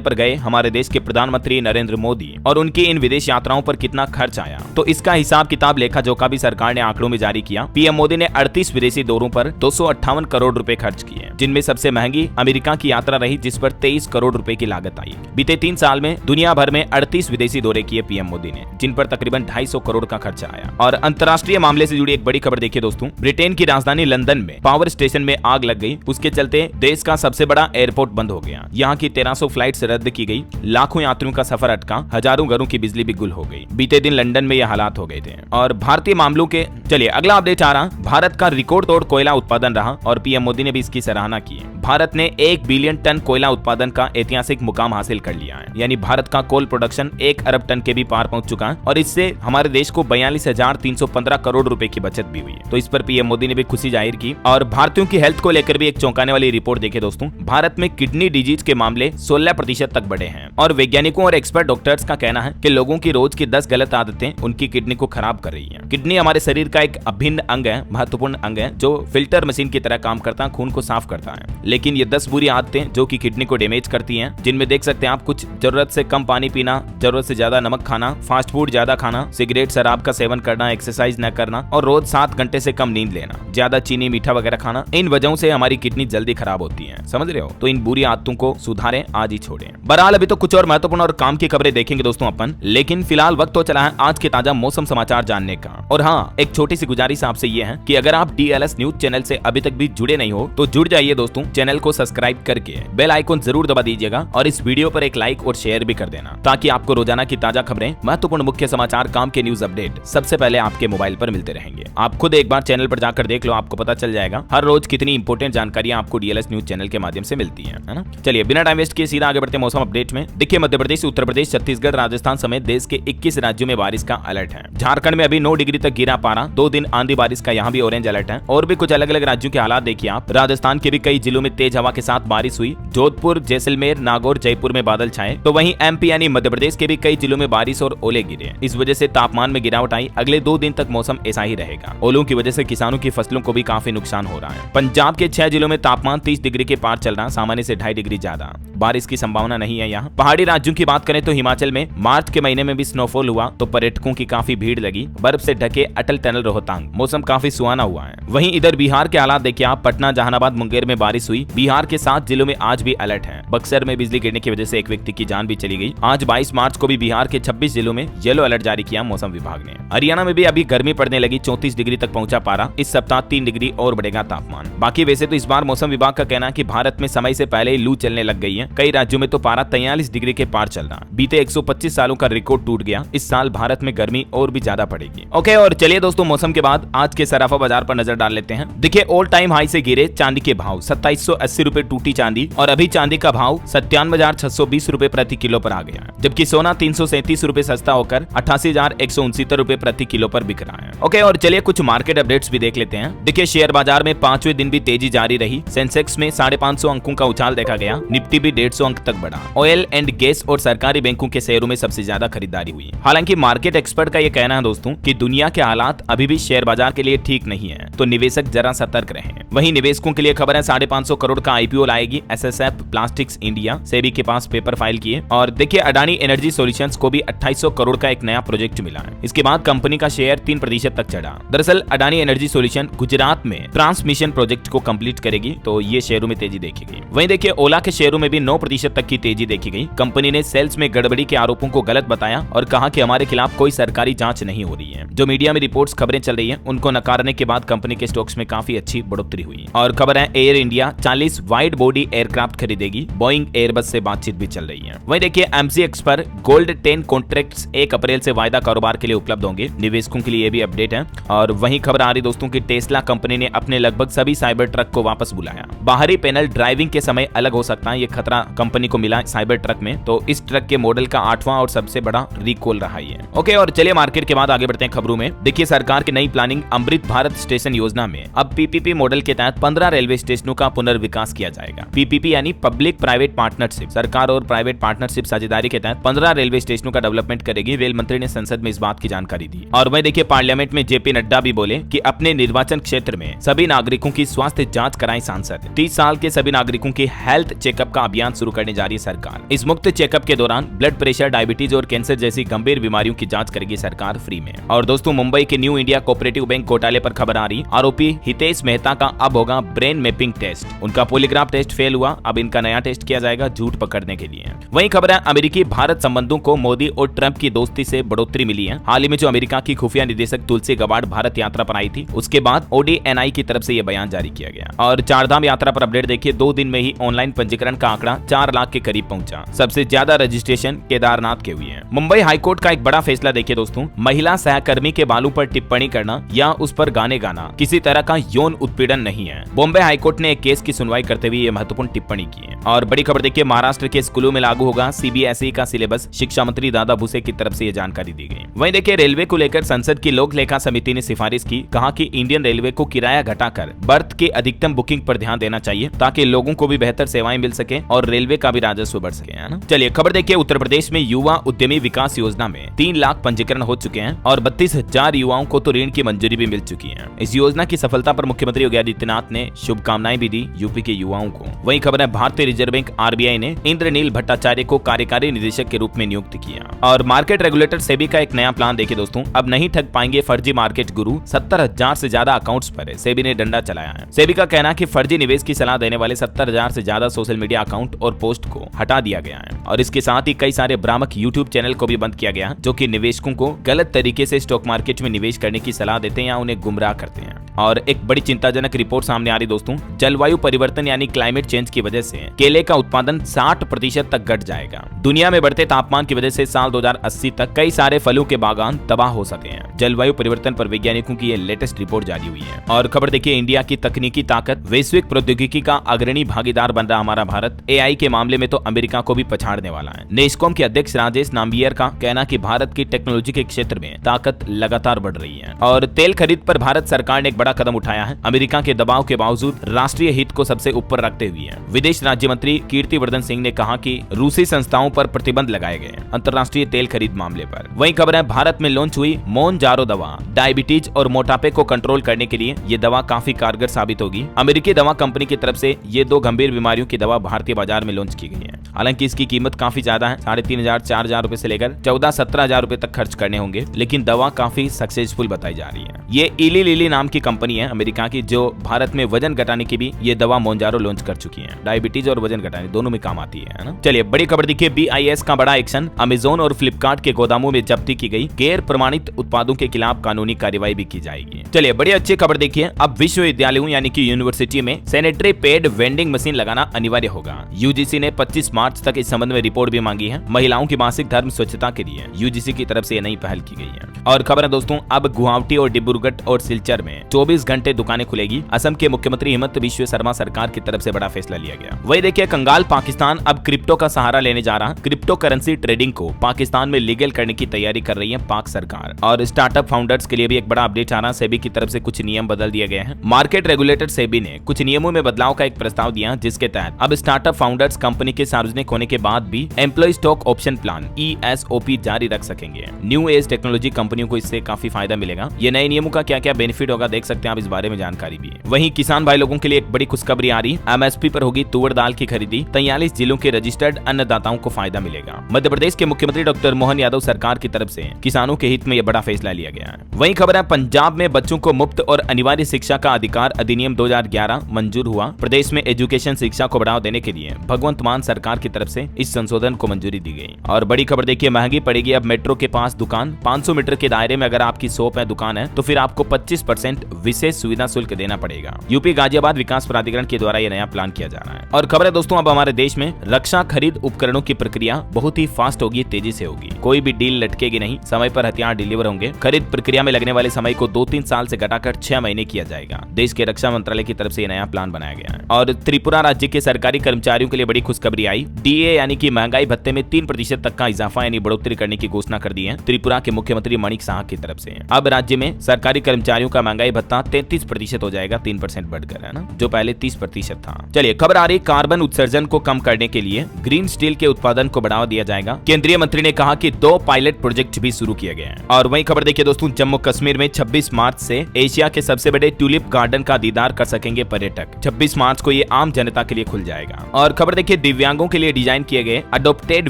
पर गए हमारे देश के प्रधानमंत्री नरेंद्र मोदी और उनकी इन विदेश यात्राओं पर कितना खर्च आया, तो इसका हिसाब किताब लेखा जोखा भी सरकार ने आंकड़ों में जारी किया। पीएम मोदी ने 38 विदेशी दौरों पर 258 करोड़ रुपए खर्च किए, जिनमें सबसे महंगी अमेरिका की यात्रा रही, जिस पर 23 करोड़ रुपए की लागत आई। बीते 3 साल में दुनिया भर में 38 विदेशी दौरे किए पीएम मोदी ने, जिन पर तकरीबन 250 करोड़ का खर्चा आया। और अंतर्राष्ट्रीय मामले से जुड़ी एक बड़ी खबर देखिए दोस्तों। ब्रिटेन की राजधानी लंदन में पावर स्टेशन में आग लग गई, उसके चलते देश का सबसे बड़ा एयरपोर्ट बंद हो गया। यहाँ की 1300 फ्लाइट्स रद्द की गई, लाखों यात्रियों का सफर अटका, हजारों घरों की बिजली भी गुल हो गई। बीते दिन लंदन में यह हालात हो गए थे। और भारतीय मामलों के चलिए अगला अपडेट आ रहा। भारत का रिकॉर्ड तोड़ कोयला उत्पादन रहा और पीएम मोदी ने भी इसकी सराहना की। भारत ने 1 बिलियन टन कोयला उत्पादन का ऐतिहासिक मुकाम हासिल कर लिया है, यानी भारत का कोल प्रोडक्शन 1 अरब टन के भी पार पहुंच चुका है और इससे हमारे देश को 42,315 करोड़ रुपए की बचत भी हुई है। तो इस पर पीएम मोदी ने भी खुशी जाहिर की। और भारतीयों की हेल्थ को लेकर भी एक चौंकाने वाली रिपोर्ट देखे दोस्तों। भारत में किडनी डिजीज के मामले 16% तक बढ़े हैं और वैज्ञानिकों और एक्सपर्ट डॉक्टर्स का कहना है कि लोगों की रोज की 10 गलत आदतें उनकी किडनी को खराब कर रही हैं। किडनी हमारे शरीर का एक अभिन्न अंग है, महत्वपूर्ण अंग है, जो फिल्टर मशीन की तरह काम करता है, खून को साफ करता है। लेकिन ये 10 बुरी आदतें जो कि किडनी को डैमेज करती हैं, जिनमें देख सकते हैं आप कुछ जरूरत से कम पानी पीना, जरूरत से ज्यादा नमक खाना, फास्ट फूड ज्यादा खाना, सिगरेट शराब का सेवन करना, एक्सरसाइज न करना और रोज 7 घंटे से कम नींद लेना, ज्यादा चीनी मीठा वगैरह खाना। इन वजहों से हमारी किडनी जल्दी खराब होती है, समझ रहे हो। तो इन बुरी आदतों को सुधारें, आज ही छोड़ें। बहरहाल अभी तो कुछ और महत्वपूर्ण और काम की खबरें देखेंगे दोस्तों अपन, लेकिन फिलहाल वक्त तो चला है आज के ताजा मौसम समाचार जानने का। और हाँ, एक छोटी सी गुजारिश आपसे ये है कि अगर आप डीएलएस न्यूज चैनल से अभी तक भी जुड़े नहीं हो तो जुड़ जाइए दोस्तों। चैनल को सब्सक्राइब करके बेल आइकन जरूर दबा दीजिएगा और इस वीडियो पर एक लाइक और शेयर भी कर देना, ताकि आपको रोजाना की ताजा खबरें, महत्वपूर्ण मुख्य समाचार, काम के न्यूज अपडेट सबसे पहले आपके मोबाइल पर मिलते रहेंगे। आप खुद एक बार चैनल पर जाकर देख लो, आपको पता चल जाएगा हर रोज कितनी इंपोर्टेंट जानकारियां आपको डीएलएस न्यूज चैनल के माध्यम से मिलती है ना। चलिए बिना टाइम वेस्ट किए सीधा आगे बढ़ते मौसम अपडेट में। देखिए मध्य प्रदेश, उत्तर प्रदेश, छत्तीसगढ़, राजस्थान समेत देश के 21 राज्यों में बारिश का अलर्ट है। झारखंड में अभी 9 डिग्री तक गिरा पारा, 2 दिन आंधी बारिश का यहाँ भी ऑरेंज अलर्ट है। और भी कुछ अलग अलग राज्यों के हालात देखिए आप। राजस्थान के भी कई जिलों में तेज हवा के साथ बारिश हुई। जोधपुर, जैसलमेर, नागौर, जयपुर में बादल छाए। तो वहीं एमपी यानी मध्य प्रदेश के भी कई जिलों में बारिश और ओले गिरे। इस वजह से तापमान में गिरावट आई। अगले 2 दिन तक मौसम ऐसा ही रहेगा। ओलों की वजह से किसानों की फसलों को भी काफी नुकसान हो रहा है। पंजाब के 6 जिलों में तापमान 30 डिग्री के पार चल रहा, सामान्य से 2.5 डिग्री ज्यादा। बारिश की संभावना नहीं है यहाँ। पहाड़ी राज्यों की बात करें तो हिमाचल में मार्च के महीने में भी स्नोफॉल हुआ, तो पर्यटकों की काफी भीड़ लगी। बर्फ से ढके अटल टनल रोहतांग, मौसम काफी सुहाना हुआ है। वहीं इधर बिहार के हालात देखिए आप। पटना, जहानाबाद, मुंगेर में बारिश हुई। बिहार के 7 जिलों में आज भी अलर्ट है। बक्सर में बिजली गिरने की वजह से एक व्यक्ति की जान भी चली गई। आज 22 मार्च को भी बिहार के 26 जिलों में येलो अलर्ट जारी किया मौसम विभाग ने। हरियाणा में भी अभी गर्मी पड़ने लगी, 34 डिग्री तक पहुंचा पारा। इस सप्ताह 3 डिग्री और बढ़ेगा तापमान। बाकी वैसे तो इस बार मौसम विभाग का कहना है कि भारत में समय से पहले ही लू चलने लग गई है। कई राज्यों में तो पारा 43 डिग्री के पार चल रहा। बीते 125 सालों का रिकॉर्ड टूट गया। इस साल भारत में गर्मी और भी ज्यादा पड़ेगी। ओके, और चलिए दोस्तों मौसम के बाद आज के सराफा बाजार पर नजर डाल लेते हैं। देखिए ऑल टाइम हाई से गिरे चांदी के भाव। 2780 रुपए टूटी चांदी और अभी चांदी का भाव 97,620 रुपए प्रति किलो पर आ गया है, जबकि सोना 337 रुपए सस्ता होकर 88,169 रुपए प्रति किलो पर बिक रहा है। ओके, और चलिए कुछ मार्केट अपडेट्स भी देख लेते हैं। देखिए शेयर बाजार में 5वें दिन भी तेजी जारी रही। सेंसेक्स में 550 अंकों का उछाल देखा गया। निफ्टी भी 150 अंक तक बढ़ा। ऑयल एंड गैस और सरकारी बैंकों के शेयरों में सबसे ज्यादा खरीदारी हुई। हालांकि मार्केट एक्सपर्ट का यह कहना है दोस्तों कि दुनिया के हालात अभी भी शेयर बाजार के लिए ठीक नहीं है, तो निवेशक जरा सतर्क रहें। वहीं निवेशकों के लिए खबर है 550 करोड़ का आईपीओ लाएगी एसएसएफ प्लास्टिक्स इंडिया। सेबी के पास पेपर फाइल किए। और देखिए अडानी एनर्जी सॉल्यूशंस को भी 2800 करोड़ का एक नया प्रोजेक्ट मिला है। इसके बाद कंपनी का शेयर 3% तक चढ़ा। दरअसल अडानी एनर्जी सॉल्यूशन गुजरात में ट्रांसमिशन प्रोजेक्ट को कंप्लीट करेगी, तो ये शेयरों में तेजी देखी गई। वहीं देखिए ओला के शेयरों में भी 9% तक की तेजी देखी गई। कंपनी ने सेल्स में गड़बड़ी के आरोपों को गलत बताया और कहा कि हमारे खिलाफ कोई सरकारी जांच नहीं हो रही है। जो मीडिया में रिपोर्ट्स खबरें चल रही है उनको नकारने के बाद कंपनी के स्टॉक्स में काफी अच्छी बढ़ोतरी हुई। और खबर है air India 40 wide body aircraft खरीदेगी। बोइंग एयरबस से बातचीत भी चल रही है। वहीं देखिए एमसीएक्स पर गोल्ड 10 कॉन्ट्रैक्ट्स 1 अप्रैल से वायदा कारोबार के लिए उपलब्ध होंगे। निवेशकों के लिए भी अपडेट है। और वहीं खबर आ रही दोस्तों की टेस्ला कंपनी ने अपने लगभग सभी साइबर ट्रक को वापस बुलाया। बाहरी पैनल ड्राइविंग के समय अलग हो सकता है, ये खतरा कंपनी को मिला साइबर ट्रक में। तो इस ट्रक के मॉडल का 8वां और सबसे बड़ा रिकॉल रहा है। ओके, और चलिए मार्केट के बाद आगे बढ़ते हैं खबरों में। देखिए सरकार की नई प्लानिंग अमृत भारत स्टेशन योजना में अब पीपीपी मॉडल के तहत 15 रेलवे स्टेशनों का पुनर्विकास किया जाएगा। पीपीपी यानी पब्लिक प्राइवेट पार्टनरशिप, सरकार और प्राइवेट पार्टनरशिप साझेदारी के तहत 15 रेलवे स्टेशनों का डेवलपमेंट करेगी। रेल मंत्री ने संसद में इस बात की जानकारी दी। और वही देखिए पार्लियामेंट में जेपी नड्डा भी बोले कि अपने निर्वाचन क्षेत्र में सभी नागरिकों की स्वास्थ्य जांच कराएं सांसद। 30 साल के सभी नागरिकों की हेल्थ चेकअप का अभियान शुरू करने जा रही है सरकार। इस मुफ्त चेकअप के दौरान ब्लड प्रेशर, डायबिटीज और कैंसर जैसी गंभीर बीमारियों की जांच करेगी सरकार फ्री में। और दोस्तों मुंबई के न्यू इंडिया कोऑपरेटिव बैंक घोटाले पर खबर आ रही, आरोपी हितेश मेहता का अब होगा ब्रेन मैपिंग टेस्ट। उनका पॉलीग्राफ टेस्ट फेल हुआ, अब इनका नया टेस्ट किया जाएगा झूठ पकड़ने के लिए। वहीं खबर है अमेरिकी भारत संबंधों को मोदी और ट्रंप की दोस्ती से बढ़ोतरी मिली है। हाल ही में जो अमेरिका की खुफिया निदेशक तुलसी गबार्ड भारत यात्रा पर आई थी, उसके बाद ODNI की तरफ से यह बयान जारी किया गया। और चारधाम यात्रा पर अपडेट देखिए, 2 दिन में ही ऑनलाइन पंजीकरण का आंकड़ा 4 लाख के करीब पहुंचा। सबसे ज्यादा रजिस्ट्रेशन केदारनाथ के हुए हैं। मुंबई हाईकोर्ट का एक बड़ा फैसला देखिए दोस्तों, महिला सहकर्मी के बालों पर टिप्पणी करना या उस पर गाने गाना किसी तरह का यौन उत्पीड़न नहीं है। बॉम्बे हाईकोर्ट ने एक केस की सुनवाई करते हुए यह महत्वपूर्ण टिप्पणी की है। और बड़ी खबर देखिए, महाराष्ट्र के स्कूलों में लागू होगा CBSE का सिलेबस, शिक्षा मंत्री दादा भुसे की तरफ से यह जानकारी दी गई। वहीं देखिए रेलवे को लेकर संसद की लोक लेखा समिति ने सिफारिश की, कहा कि इंडियन रेलवे को किराया घटाकर बर्थ के अधिकतम बुकिंग पर ध्यान देना चाहिए ताकि लोगों को भी बेहतर सेवाएं मिल सके और रेलवे का भी राजस्व बढ़ सके, है ना। चलिए खबर देखिए, उत्तर प्रदेश में युवा उद्यमी विकास योजना में 3 लाख पंजीकरण हो चुके हैं और 32,000 युवाओं को तो ऋण की मंजूरी भी मिल चुकी है। इस योजना की सफलता पर मुख्यमंत्री योगी आदित्यनाथ ने शुभकामनाएं भी दी यूपी के युवाओं को। वहीं खबर है भारतीय रिजर्व बैंक RBI ने इंद्रनील भट्टाचार्य को कार्यकारी निदेशक के रूप में नियुक्त किया। और मार्केट रेगुलेटर सेबी का एक नया प्लान देखिए दोस्तों, अब नहीं ठग पाएंगे फर्जी मार्केट गुरु। 70,000 से ज्यादा अकाउंट्स पर सेबी ने डंडा चलाया है। सेबी का कहना है कि फर्जी निवेश की सलाह देने वाले 70,000 से ज्यादा सोशल मीडिया अकाउंट और पोस्ट को हटा दिया गया है। और इसके साथ ही कई सारे भ्रामक यूट्यूब चैनल को भी बंद किया गया, जो कि निवेशकों को गलत तरीके से स्टॉक मार्केट में निवेश करने की सलाह देते हैं या उन्हें गुमराह करते हैं। और एक बड़ी चिंताजनक रिपोर्ट सामने आ रही दोस्तों, जलवायु परिवर्तन यानी क्लाइमेट चेंज की वजह से केले का उत्पादन 60% तक घट जाएगा। दुनिया में बढ़ते तापमान की वजह से साल 2080 तक कई सारे फलों के बागान तबाह हो सकते हैं। जलवायु परिवर्तन पर वैज्ञानिकों की ये लेटेस्ट रिपोर्ट जारी हुई है। और खबर देखिए, इंडिया की तकनीकी ताकत, वैश्विक प्रौद्योगिकी का अग्रणी भागीदार बन रहा हमारा भारत AI के मामले में तो अमेरिका को भी पछाड़ने वाला है। नेस्कॉम के अध्यक्ष राजेश नाम्बियर का कहना कि भारत की टेक्नोलॉजी के क्षेत्र में ताकत लगातार बढ़ रही है। और तेल खरीद पर भारत सरकार ने एक बड़ा कदम उठाया है। अमेरिका के दबाव के बावजूद राष्ट्रीय हित को सबसे ऊपर रखते हुए विदेश राज्य मंत्री कीर्तिवर्धन सिंह ने कहा कि रूसी संस्थाओं पर प्रतिबंध लगाए गए अंतर्राष्ट्रीय तेल खरीद मामले पर। वहीं खबर है भारत में लॉन्च हुई मोनजारो दवा, डायबिटीज और मोटापे को कंट्रोल करने के लिए ये दवा काफी कारगर साबित होगी। अमेरिकी दवा कंपनी की तरफ से ये 2 गंभीर बीमारियों की दवा भारतीय बाजार में लॉन्च की गई है। हालांकि इसकी कीमत काफी ज्यादा है, 3,500 4,000 रुपए से लेकर 14-17,000 रुपए तक खर्च करने होंगे, लेकिन दवा काफी सक्सेसफुल बताई जा रही है। ये इली लिली नाम की कंपनी है अमेरिका की, जो भारत में वजन घटाने की भी ये दवा मोनजारो लॉन्च कर चुकी है। डायबिटीज और वजन घटाने दोनों में काम आती है ना। चलिए बड़ी खबर देखिए, BIS का बड़ा एक्शन, अमेजोन और फ्लिपकार्ट के गोदामों में जब्ती की गई, गैर प्रमाणित उत्पादों के खिलाफ कानूनी कार्रवाई भी की जाएगी। चलिए बड़ी अच्छी खबर देखिए, अब विश्वविद्यालयों यानी कि यूनिवर्सिटी में सैनिटरी पैड वेंडिंग मशीन लगाना अनिवार्य होगा। UGC ने 25 मार्च तक इस संबंध में रिपोर्ट भी मांगी है। महिलाओं की मासिक धर्म स्वच्छता के लिए UGC की तरफ से नई पहल की गई है। और खबर है दोस्तों, अब गुवाहाटी और डिब्रूगढ़ और सिलचर में 24 घंटे दुकानें खुलेगी। असम के मुख्यमंत्री हिमंत बिश्व शर्मा सरकार की तरफ से बड़ा फैसला लिया गया। वही देखिए, कंगाल पाकिस्तान अब क्रिप्टो का सहारा लेने जा रहा। क्रिप्टो करेंसी ट्रेडिंग को पाकिस्तान में लीगल करने की तैयारी कर रही है पाक सरकार। और स्टार्टअप फाउंडर्स के लिए भी एक बड़ा अपडेट आ रहा। सेबी की तरफ से कुछ नियम बदल दिए गए हैं। मार्केट रेगुलेटर सेबी ने कुछ नियमों में बदलाव का एक प्रस्ताव दिया, जिसके तहत अब स्टार्टअप फाउंडर्स कंपनी के सार्वजनिक होने के बाद भी employ stock option plan ESOP जारी रख सकेंगे। न्यू एज टेक्नोलॉजी कंपनियों को इससे काफी फायदा मिलेगा। ये नए नियमों का क्या क्या बेनिफिट होगा देख सकते हैं आप, इस बारे में जानकारी भी है। वहीं किसान भाई लोगों के लिए एक बड़ी खुशखबरी आ रही, MSP पर होगी तुअर दाल की खरीदी। 43 जिलों के रजिस्टर्ड अन्नदाताओं को फायदा मिलेगा। मध्य प्रदेश के मुख्यमंत्री डॉक्टर मोहन यादव सरकार की तरफ से किसानों के हित में यह बड़ा फैसला लिया गया है। वहीं खबर है, पंजाब में बच्चों को मुफ्त और अनिवार्य शिक्षा का अधिकार अधिनियम 2011 मंजूर हुआ। प्रदेश में एजुकेशन शिक्षा को बढ़ावा देने के लिए भगवंत मान सरकार की तरफ से इस संशोधन को मंजूरी दी गई। और बड़ी खबर देखिए, महंगी पड़ेगी अब मेट्रो के पास दुकान। 500 मीटर के दायरे में अगर आपकी शॉप है, दुकान है, तो फिर आपको 25% विशेष सुविधा शुल्क देना पड़ेगा। यूपी गाजियाबाद विकास प्राधिकरण के द्वारा यह नया प्लान किया जा रहा है। और खबर है दोस्तों, अब हमारे देश में रक्षा खरीद उपकरणों की प्रक्रिया बहुत ही फास्ट होगी, तेजी से होगी। कोई भी डील लटकेगी नहीं, समय पर हथियार डिलीवर होंगे। खरीद प्रक्रिया में लगने वाले समय को 2-3 साल से घटाकर 6 महीने किया जाएगा। देश के रक्षा मंत्रालय की तरफ से यह नया प्लान बनाया गया है। और त्रिपुरा राज्य के सरकारी कर्मचारियों के लिए बड़ी खुशखबरी आई। DA यानी कि महंगाई भत्ते में 3% तक का इजाफा यानी बढ़ोतरी करने की घोषणा कर दी है त्रिपुरा के मुख्यमंत्री मणिक साहा की तरफ से। अब राज्य में सरकारी कर्मचारियों का महंगाई भत्ता भत्ता 33% हो जाएगा, 3% बढ़कर, है ना, जो पहले 30% था। चलिए खबर आ रही, कार्बन उत्सर्जन को कम करने के लिए ग्रीन स्टील के उत्पादन को बढ़ावा दिया जाएगा। केंद्रीय मंत्री ने कहा कि 2 पायलट प्रोजेक्ट भी शुरू किए गए हैं। और वही खबर देखिए दोस्तों, जम्मू कश्मीर में 26 मार्च से एशिया के सबसे बड़े ट्यूलिप गार्डन का दीदार कर सकेंगे पर्यटक। 26 मार्च को ये आम जनता के लिए खुल जाएगा। और खबर देखिए, दिव्यांगों के लिए डिजाइन किए गए अडोप्टेड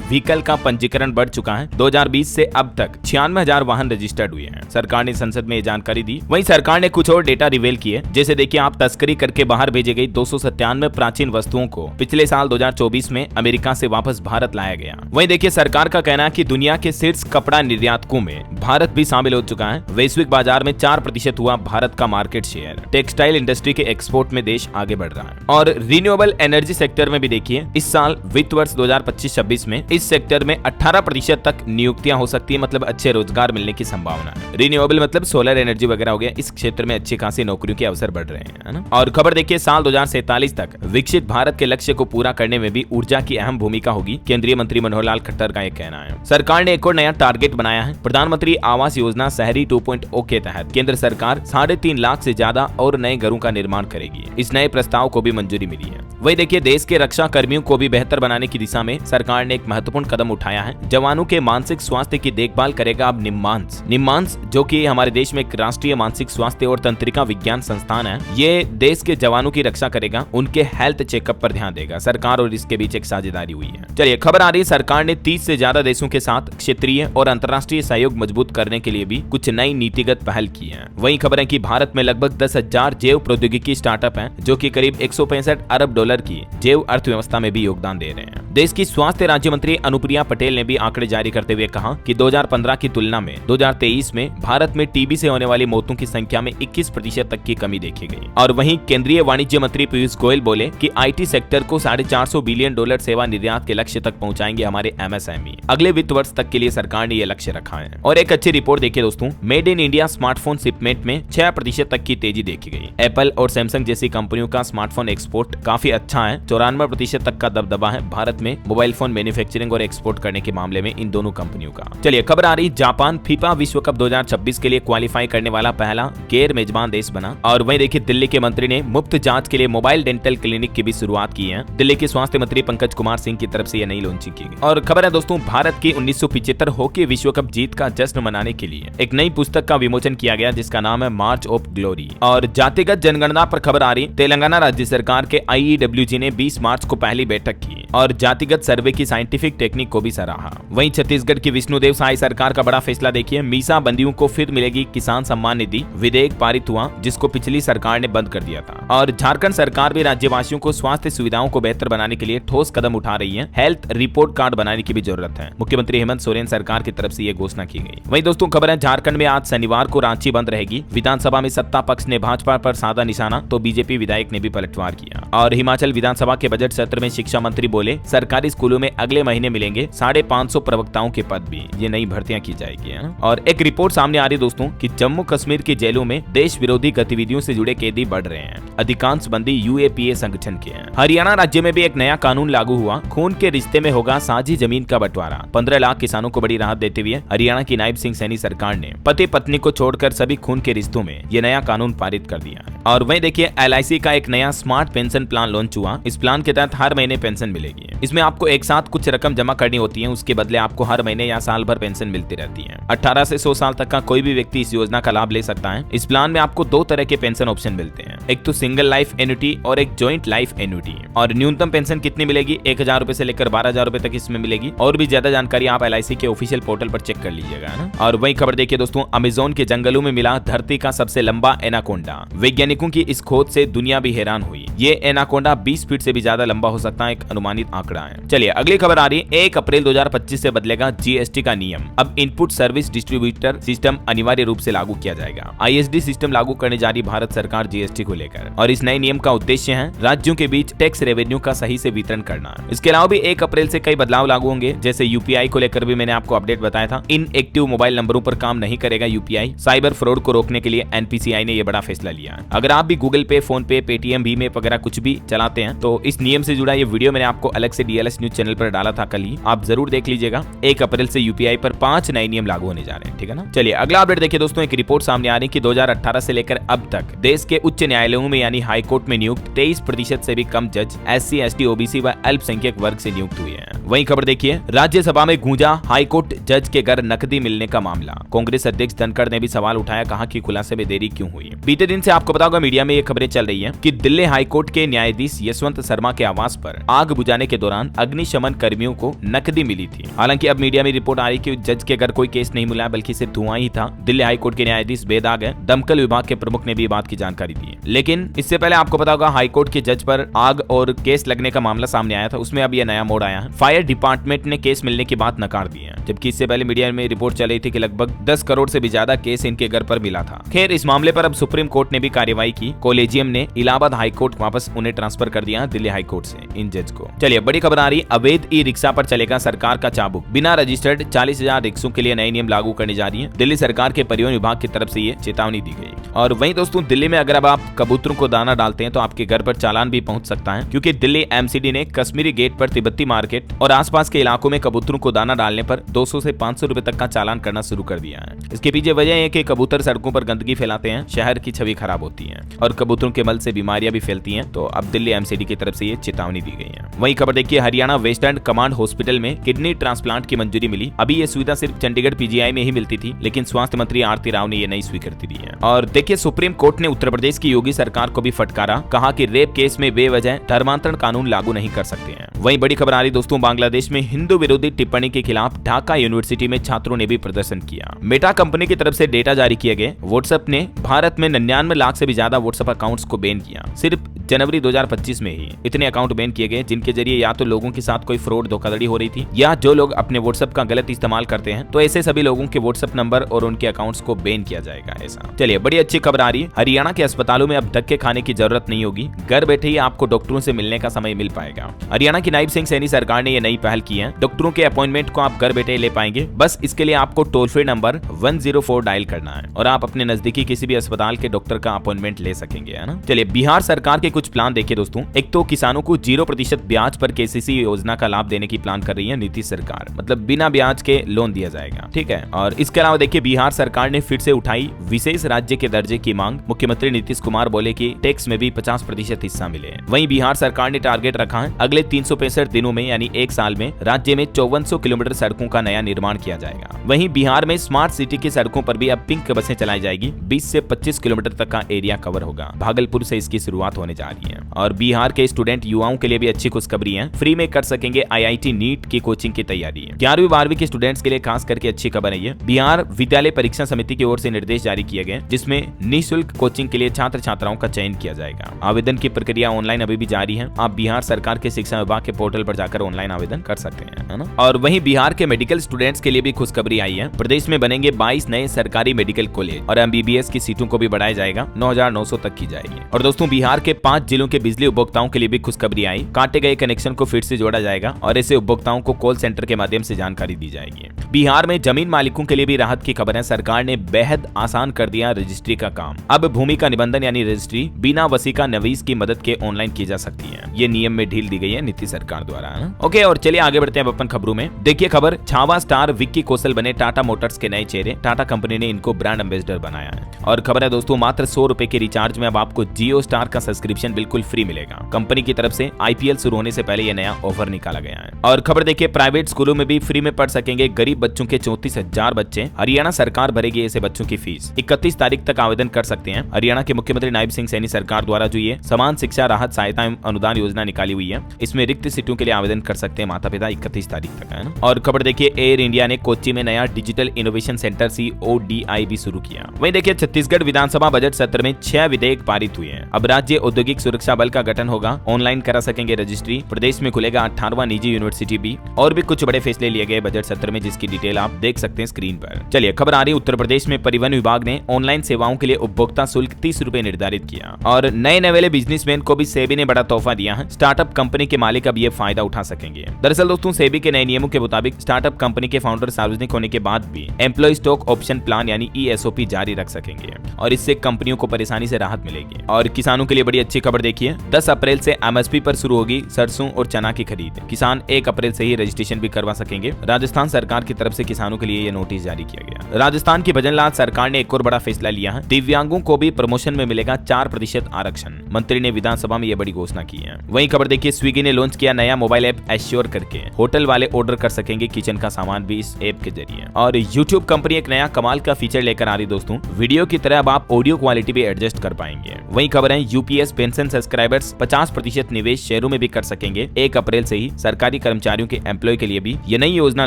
व्हीकल का पंजीकरण बढ़ चुका है। 2020 से अब तक 96,000 वाहन रजिस्टर्ड हुए हैं। सरकार ने संसद में जानकारी दी। वहीं सरकार ने कुछ और डेटा रिवील किए, जैसे देखिए आप, तस्करी करके बाहर भेजी गई 297 प्राचीन वस्तुओं को पिछले साल 2024 में अमेरिका से वापस भारत लाया गया। वहीं देखिए सरकार का कहना है कि दुनिया के शीर्ष कपड़ा निर्यातकों में भारत भी शामिल हो चुका है। वैश्विक बाजार में 4% हुआ भारत का मार्केट शेयर। टेक्सटाइल इंडस्ट्री के एक्सपोर्ट में देश आगे बढ़ रहा है। और रिन्यूएबल एनर्जी सेक्टर में भी देखिए, इस साल वित्त वर्ष 2025-26 में इस सेक्टर में 18% तक नियुक्तियां हो सकती है, मतलब अच्छे रोजगार मिलने की संभावना है। रिन्यूएबल मतलब सोलर एनर्जी वगैरह हो गया, इस क्षेत्र में अच्छी खासी नौकरियों के अवसर बढ़ रहे हैं, है ना। और खबर देखिए, साल 2047 तक विकसित भारत के लक्ष्य को पूरा करने में भी ऊर्जा की अहम भूमिका होगी। केंद्रीय मंत्री मनोहर लाल खट्टर का यह कहना है। सरकार ने एक और नया टारगेट बनाया है। प्रधानमंत्री आवास योजना शहरी 2.0 के तहत केंद्र सरकार 3.5 लाख से ज्यादा और नए घरों का निर्माण करेगी। इस नए प्रस्ताव को भी मंजूरी मिली है। वही देखिए, देश के रक्षा कर्मियों को भी बेहतर बनाने की दिशा में सरकार ने एक महत्वपूर्ण कदम उठाया है। जवानों के मानसिक स्वास्थ्य की देखभाल करेगा अब निम्मांस, जो कि हमारे देश में एक राष्ट्रीय मानसिक स्वास्थ्य और तंत्रिका विज्ञान संस्थान है। ये देश के जवानों की रक्षा करेगा, उनके हेल्थ चेकअप पर ध्यान देगा। सरकार और इसके बीच एक साझेदारी हुई है। चलिए खबर आ रही है, सरकार ने 30 से ज्यादा देशों के साथ क्षेत्रीय और अंतर्राष्ट्रीय सहयोग मजबूत करने के लिए भी कुछ नई नीतिगत पहल की है। वही खबर है कि भारत में लगभग 10,000 जैव प्रौद्योगिकी स्टार्टअप हैं, जो कि करीब 165 अरब डॉलर की जैव अर्थव्यवस्था में भी योगदान दे रहे हैं। देश की स्वास्थ्य राज्य मंत्री अनुप्रिया पटेल ने भी आंकड़े जारी करते हुए कहा कि 2015 की तुलना में 2023 में भारत में टीबी से होने वाली मौतों की संख्या में 21% तक की कमी देखी गई। और वहीं केंद्रीय वाणिज्य मंत्री पीयूष गोयल बोले कि आईटी सेक्टर को $450 बिलियन सेवा निर्यात के लक्ष्य तक पहुंचाएंगे हमारे एमएसएमई। अगले वित्त वर्ष तक के लिए सरकार ने यह लक्ष्य रखा है। और एक अच्छी रिपोर्ट देखिए दोस्तों, made in India smartphone shipment में 6% तक की तेजी देखी गई। एप्पल और सैमसंग जैसी कंपनियों का स्मार्टफोन एक्सपोर्ट काफी अच्छा है। 94% तक का दबदबा है भारत में मोबाइल फोन मैन्युफैक्चरिंग और एक्सपोर्ट करने के मामले में इन दोनों कंपनियों का। चलिए खबर आ रही, जापान फीफा विश्व कप 2026 के लिए क्वालिफाई करने वाला पहला गैर मेजबान देश बना। और वहीं देखिए, दिल्ली के मंत्री ने मुफ्त जांच के लिए मोबाइल डेंटल क्लिनिक की भी शुरुआत की है। दिल्ली के स्वास्थ्य मंत्री पंकज कुमार सिंह की तरफ से यह नई लॉन्चिंग की गई। और खबर है दोस्तों, भारत की 1975 हॉकी विश्व कप जीत का जश्न मनाने के लिए एक नई पुस्तक का विमोचन किया गया, जिसका नाम है मार्च ऑफ ग्लोरी। और जातिगत जनगणना पर खबर आ रही, तेलंगाना राज्य सरकार के IEWG ने 20 मार्च को पहली बैठक की और जातिगत सर्वे की साइंटिफिक टेक्निक को भी सराहा। वहीं छत्तीसगढ़ की विष्णुदेव साय सरकार का बड़ा फैसला देखिए, मीसा बंदियों को फिर मिलेगी किसान सम्मान निधि। विधेयक पारित हुआ, जिसको पिछली सरकार ने बंद कर दिया था। और झारखंड सरकार भी राज्यवासियों को स्वास्थ्य सुविधाओं को बेहतर बनाने के लिए ठोस कदम उठा रही है। हेल्थ रिपोर्ट कार्ड बनाने की भी जरूरत है। मुख्यमंत्री हेमंत सोरेन सरकार की तरफ से यह घोषणा की गई। वहीं दोस्तों खबर है, झारखंड में आज शनिवार को रांची बंद रहेगी। विधानसभा में सत्ता पक्ष ने भाजपा पर साधा निशाना, तो बीजेपी विधायक ने भी पलटवार किया। और हिमाचल विधानसभा के बजट सत्र में शिक्षा मंत्री बोले, सरकारी स्कूलों में अगले महीने मिलेंगे 550 प्रवक्ताओं के पद भी, ये नई भर्तियां की जाएगी, है ना। और एक रिपोर्ट सामने आ रही दोस्तों कि जम्मू कश्मीर की जेलों में देश विरोधी गतिविधियों से जुड़े कैदी बढ़ रहे हैं। अधिकांश बंदी UAPA संगठन के हैं। हरियाणा राज्य में भी एक नया कानून लागू हुआ, खून के रिश्ते में होगा साझी जमीन का बंटवारा। 15 लाख किसानों को बड़ी राहत देते हुए हरियाणा की नायब सिंह सैनी सरकार ने पति पत्नी को छोड़कर सभी खून के रिश्तों में ये नया कानून पारित कर दिया है। और वहीं देखिए, LIC का एक नया स्मार्ट पेंशन प्लान लॉन्च हुआ। इस प्लान के तहत हर महीने पेंशन मिलेगी। इसमें आपको एक साथ कुछ रकम जमा करनी होती है, उसके बदले आपको हर महीने या साल भर पेंशन मिलती रहती है। 18 से 100 साल तक का कोई भी व्यक्ति इस योजना का लाभ ले सकता है। इस प्लान में आपको 2 तरह के पेंशन ऑप्शन मिलते हैं, एक तो सिंगल लाइफ एन्युटी और एक जॉइंट लाइफ एन्युटी। और न्यूनतम पेंशन कितनी मिलेगी, 1,000 रुपए से लेकर 12,000 रुपए तक इसमें मिलेगी। और भी ज्यादा जानकारी आप LIC के ऑफिशियल पोर्टल पर चेक कर लीजिएगा, है ना। और वही खबर देखिए दोस्तों, अमेज़न के जंगलों में मिला धरती का सबसे लंबा एनाकोंडा। वैज्ञानिकों की इस खोज से दुनिया भी हैरान हुई। ये एनाकोंडा 20 फीट से भी ज्यादा लंबा हो सकता है, एक अनुमानित आंकड़ा है। चलिए अगली खबर आ रही है, 1 अप्रैल 2025 से बदलेगा GST का नियम। अब इनपुट सर्विस डिस्ट्रीब्यूटर सिस्टम अनिवार्य रूप से लागू किया जाएगा। ISD सिस्टम लागू करने जा रही भारत सरकार GST को लेकर। और इस नए नियम का उद्देश्य है राज्यों के बीच टैक्स रेवेन्यू का सही से वितरण करना। इसके अलावा भी 1 अप्रैल से कई बदलाव लागू होंगे, जैसे UPI को लेकर भी मैंने आपको अपडेट बताया था। इन एक्टिव मोबाइल नंबरों पर काम नहीं करेगा UPI। साइबर फ्रॉड को रोकने के लिए NPCI ने यह बड़ा फैसला लिया है। अगर आप भी गूगल पे, फोन पे, पेटीएम, भीम ऐप वगैरह कुछ भी चलाते चलाते हैं। तो इस नियम से जुड़ा ये वीडियो मैंने आपको अलग से डीएलएस न्यूज चैनल पर डाला था कल ही, आप जरूर देख लीजिएगा। 1 अप्रैल से यूपीआई पर 5 नए नियम लागू होने जा रहे हैं, ठीक है ना। चलिए अगला अपडेट देखिए दोस्तों, एक रिपोर्ट सामने आ रही है कि 2018 से लेकर अब तक देश के उच्च न्यायालयों में यानी हाई कोर्ट में नियुक्त 23% से भी कम जज SC, ST, OBC व अल्पसंख्यक वर्ग से नियुक्त हुए हैं। वहीं खबर देखिए, राज्यसभा में गूंजा हाई कोर्ट जज के घर नकदी मिलने का मामला। कांग्रेस अध्यक्ष धनखड़ ने भी सवाल उठाया, कहा कि खुलासे में देरी क्यों हुई। बीते दिन से आपको पता होगा मीडिया में ये खबरें चल रही है कि दिल्ली हाई कोर्ट के न्यायाधीश यशवंत शर्मा के आवास पर आग बुझाने के दौरान अग्निशमन कर्मियों को नकदी मिली थी। हालांकि अब मीडिया में रिपोर्ट आ रही कि जज के घर कोई केस नहीं मिला, बल्कि सिर्फ धुआं ही था। दिल्ली हाई कोर्ट के न्यायाधीश बेदाग है, दमकल विभाग के प्रमुख ने भी बात की जानकारी दी। लेकिन इससे पहले आपको पता होगा हाई कोर्ट के जज पर आग और केस लगने का मामला सामने आया था, उसमें अब यह नया मोड़ आया है। फायर डिपार्टमेंट ने केस मिलने की बात नकार दी है, जबकि इससे पहले मीडिया में रिपोर्ट चल रही थी कि लगभग 10 करोड़ से भी ज्यादा केस इनके घर पर मिला था। खैर इस मामले पर अब सुप्रीम कोर्ट ने भी कार्रवाई की। कॉलेजियम ने इलाहाबाद हाई कोर्ट वापस उन्हें ट्रांसफर कर दिया दिल्ली हाई कोर्ट से इन जज को। चलिए बड़ी खबर आ रही, अवैध ई रिक्शा पर चलेगा सरकार का चाबुक। बिना रजिस्टर्ड 40,000 रिक्शों के लिए नए नियम लागू करने जा रही है दिल्ली सरकार के परिवहन विभाग की तरफ से ये चेतावनी दी गई। और वहीं दोस्तों दिल्ली में अगर अब आप कबूतरों को दाना डालते हैं तो आपके घर पर चालान भी पहुंच सकता है, क्योंकि दिल्ली MCD ने कश्मीरी गेट पर तिब्बती मार्केट और आसपास के इलाकों में कबूतरों को दाना डालने पर 200 से 500 रुपए तक का चालान करना शुरू कर दिया है। इसके पीछे वजह है कि कबूतर सड़कों पर गंदगी फैलाते हैं, शहर की छवि खराब होती है और कबूतरों के मल से बीमारियां भी फैलती हैं। तो अब दिल्ली MCD की तरफ से ये चेतावनी दी गई है। वहीं खबर देखिए, हरियाणा वेस्टर्न कमांड हॉस्पिटल में किडनी ट्रांसप्लांट की मंजूरी मिली। अभी ये सुविधा सिर्फ चंडीगढ़ PGI में ही मिलती थी, लेकिन स्वास्थ्य मंत्री आरती राव ने ये नई स्वीकृति दी है। और देखिए सुप्रीम कोर्ट ने उत्तर प्रदेश की योगी सरकार को भी फटकारा, कहा कि रेप केस में बेवजह धर्मांतरण कानून लागू नहीं कर सकते हैं। वहीं बड़ी खबर आ रही दोस्तों, बांग्लादेश में हिंदू विरोधी टिप्पणी के खिलाफ ढाका यूनिवर्सिटी में छात्रों ने भी प्रदर्शन किया। मेटा कंपनी की तरफ से डेटा जारी किए गए। व्हाट्सएप ने भारत में 99 लाख से भी ज्यादा व्हाट्सएप अकाउंट्स को बैन किया। सिर्फ जनवरी 2025 में ही इतने अकाउंट बैन किए गए, जिनके जरिए या तो लोगों के साथ कोई फ्रॉड धोखाधड़ी हो रही थी, या जो लोग अपने व्हाट्सएप का गलत इस्तेमाल करते हैं तो ऐसे सभी लोगों के व्हाट्सएप नंबर और उनके अकाउंट्स को बैन किया जाएगा। ऐसा चलिए बड़ी अच्छी खबर आ रही है, हरियाणा के अस्पतालों में अब धक्के खाने की जरूरत नहीं होगी, घर बैठे ही आपको डॉक्टरों से मिलने का समय मिल पाएगा। हरियाणा की नायब सिंह सैनी सरकार ने यह नई पहल की है। डॉक्टरों के अपॉइंटमेंट को आप घर बैठे ले पाएंगे। बस इसके लिए आपको टोल फ्री नंबर 104 डायल करना है और आप अपने नजदीकी किसी भी अस्पताल के डॉक्टर का अपॉइंटमेंट ले सकेंगे, है ना। चलिए बिहार सरकार के कुछ प्लान देखिए दोस्तों। एक तो किसानों को 0% ब्याज पर KCC योजना का लाभ देने की प्लान कर रही है नीतीश सरकार, मतलब बिना ब्याज के लोन दिया जाएगा, ठीक है। और इसके अलावा देखिए बिहार सरकार ने फिर से उठाई विशेष राज्य के दर्जे की मांग। मुख्यमंत्री नीतीश कुमार बोले कि टैक्स में भी 50% हिस्सा मिले। वहीं बिहार सरकार ने टारगेट रखा है अगले 365 दिनों में यानी 1 साल में राज्य में 5400 किलोमीटर सड़कों का नया निर्माण किया जाएगा। वहीं बिहार में स्मार्ट सिटी की सड़कों पर भी अब पिंक बसें चलाई जाएगी। 20 से 25 किलोमीटर तक का एरिया कवर होगा। भागलपुर से इसकी शुरुआत होने जा रही है। और बिहार के स्टूडेंट युवाओं के लिए भी अच्छी खुशखबरी है, फ्री में कर सकेंगे IIT नीट की कोचिंग की तैयारी। 11वीं 12वीं के स्टूडेंट्स के लिए खास करके अच्छी खबर है ये। बिहार विद्यालय परीक्षा समिति की ओर से निर्देश जारी किए गए, जिसमें निःशुल्क कोचिंग के लिए छात्र छात्राओं का चयन किया जाएगा। आवेदन की प्रक्रिया ऑनलाइन अभी भी जारी है। आप बिहार सरकार के शिक्षा विभाग के पोर्टल पर जाकर ऑनलाइन आवेदन कर सकते हैं, है ना। और वहीं बिहार के मेडिकल स्टूडेंट्स के लिए भी खुशखबरी आई है। प्रदेश में बनेंगे 22 नए सरकारी मेडिकल कॉलेज और MBBS की सीटों को भी बढ़ाया जाएगा, 9,900 तक की जाएगी। और दोस्तों बिहार के 5 जिलों के बिजली उपभोक्ताओं के लिए भी खुशखबरी आई। काटे गए कनेक्शन को फिर से जोड़ा जाएगा और ऐसे उपभोक्ताओं को कॉल सेंटर के माध्यम से जानकारी दी जाएगी। बिहार में जमीन मालिकों के लिए भी राहत की खबर है। सरकार ने बेहद आसान कर दिया रजिस्ट्री का काम। अब भूमि का निबंधन यानी रजिस्ट्री बिना वसीका नवीस की मदद के ऑनलाइन की जा सकती है। ये नियम में ढील दी गई है नीतीश सरकार द्वारा। ओके, और चलिए आगे बढ़ते हैं अपन खबरों में। देखिए खबर, छावा स्टार विक्की कौशल बने टाटा मोटर्स के नए चेहरे। टाटा कंपनी ने इनको ब्रांड एम्बेसडर बनाया है। और खबर है दोस्तों, मात्र 100 रुपए के रिचार्ज में अब आपको जियो स्टार का सब्सक्रिप्शन बिल्कुल फ्री मिलेगा। कंपनी की तरफ से IPL शुरू होने से पहले यह नया ऑफर निकाला गया है। और खबर देखिए, प्राइवेट स्कूलों में भी फ्री में पढ़ सकेंगे गरीब बच्चों के 34,000 बच्चे। हरियाणा सरकार भरेगी ऐसे बच्चों की फीस। 31 तारीख तक आवेदन कर सकते हैं। हरियाणा के मुख्यमंत्री नायब सिंह सैनी सरकार द्वारा जो ये समान शिक्षा राहत सहायता एवं अनुदान योजना निकाली हुई है, इसमें रिक्त सीटों के लिए आवेदन कर सकते हैं माता पिता 31 तारीख तक, है ना। और खबर देखिए, एयर इंडिया ने कोच्चि में नया डिजिटल इनोवेशन सेंटर CODI भी शुरू किया। वहीं देखिए छत्तीसगढ़ विधानसभा बजट सत्र में 6 विधेयक पारित हुए हैं। अब राज्य औद्योगिक सुरक्षा बल का गठन होगा, ऑनलाइन करा सकेंगे रजिस्ट्री। प्रदेश में खुलेगा 18वां निजी यूनिवर्सिटी भी। और भी कुछ बड़े फैसले लिए गए बजट सत्र में, जिसकी डिटेल आप देख सकते हैं स्क्रीन पर। चलिए खबर आ रही है, उत्तर प्रदेश में परिवहन विभाग ने ऑनलाइन सेवाओं के लिए उपभोक्ता शुल्क 30 रुपए निर्धारित किया। और नए नवेले बिजनेसमैन को भी सेबी ने बड़ा तोहफा दिया है। स्टार्टअप कंपनी के मालिक अब ये फायदा उठा सकेंगे। दरअसल दोस्तों सेबी के नए नियमों के मुताबिक स्टार्टअप कंपनी के फाउंडर सार्वजनिक होने के बाद भी एम्प्लॉय स्टॉक ऑप्शन प्लान यानी ESOP जारी रख सकेंगे और इससे कंपनियों को परेशानी से राहत मिलेगी। और किसानों के लिए बड़ी अच्छी खबर देखिए, 10 अप्रैल से एमएसपी पर शुरू होगी सरसों और चना की खरीद। किसान 1 अप्रैल से ही रजिस्ट्रेशन भी करवा सकेंगे। राजस्थान सरकार की तरफ से किसानों के लिए ये नोटिस जारी किया गया। राजस्थान की भजनलाल सरकार ने एक और बड़ा फैसला लिया है। दिव्यांगों को भी प्रमोशन में मिलेगा 4% आरक्षण। मंत्री ने विधानसभा में यह बड़ी घोषणा की है। वहीं खबर देखिए, स्विगी ने लॉन्च किया नया मोबाइल ऐप एश्योर करके। होटल वाले ऑर्डर कर सकेंगे किचन का सामान भी इस ऐप के जरिए। और यूट्यूब कंपनी एक नया कमाल का फीचर लेकर आ रही दोस्तों। वीडियो की तरह अब आप ऑडियो क्वालिटी भी एडजस्ट कर पाएंगे। वहीं खबर है, यूपीएस पेंशन सब्सक्राइबर्स 50% निवेश शेयरों में भी कर सकेंगे। 1 अप्रैल से ही सरकारी कर्मचारियों के एम्प्लॉय के लिए भी ये नई योजना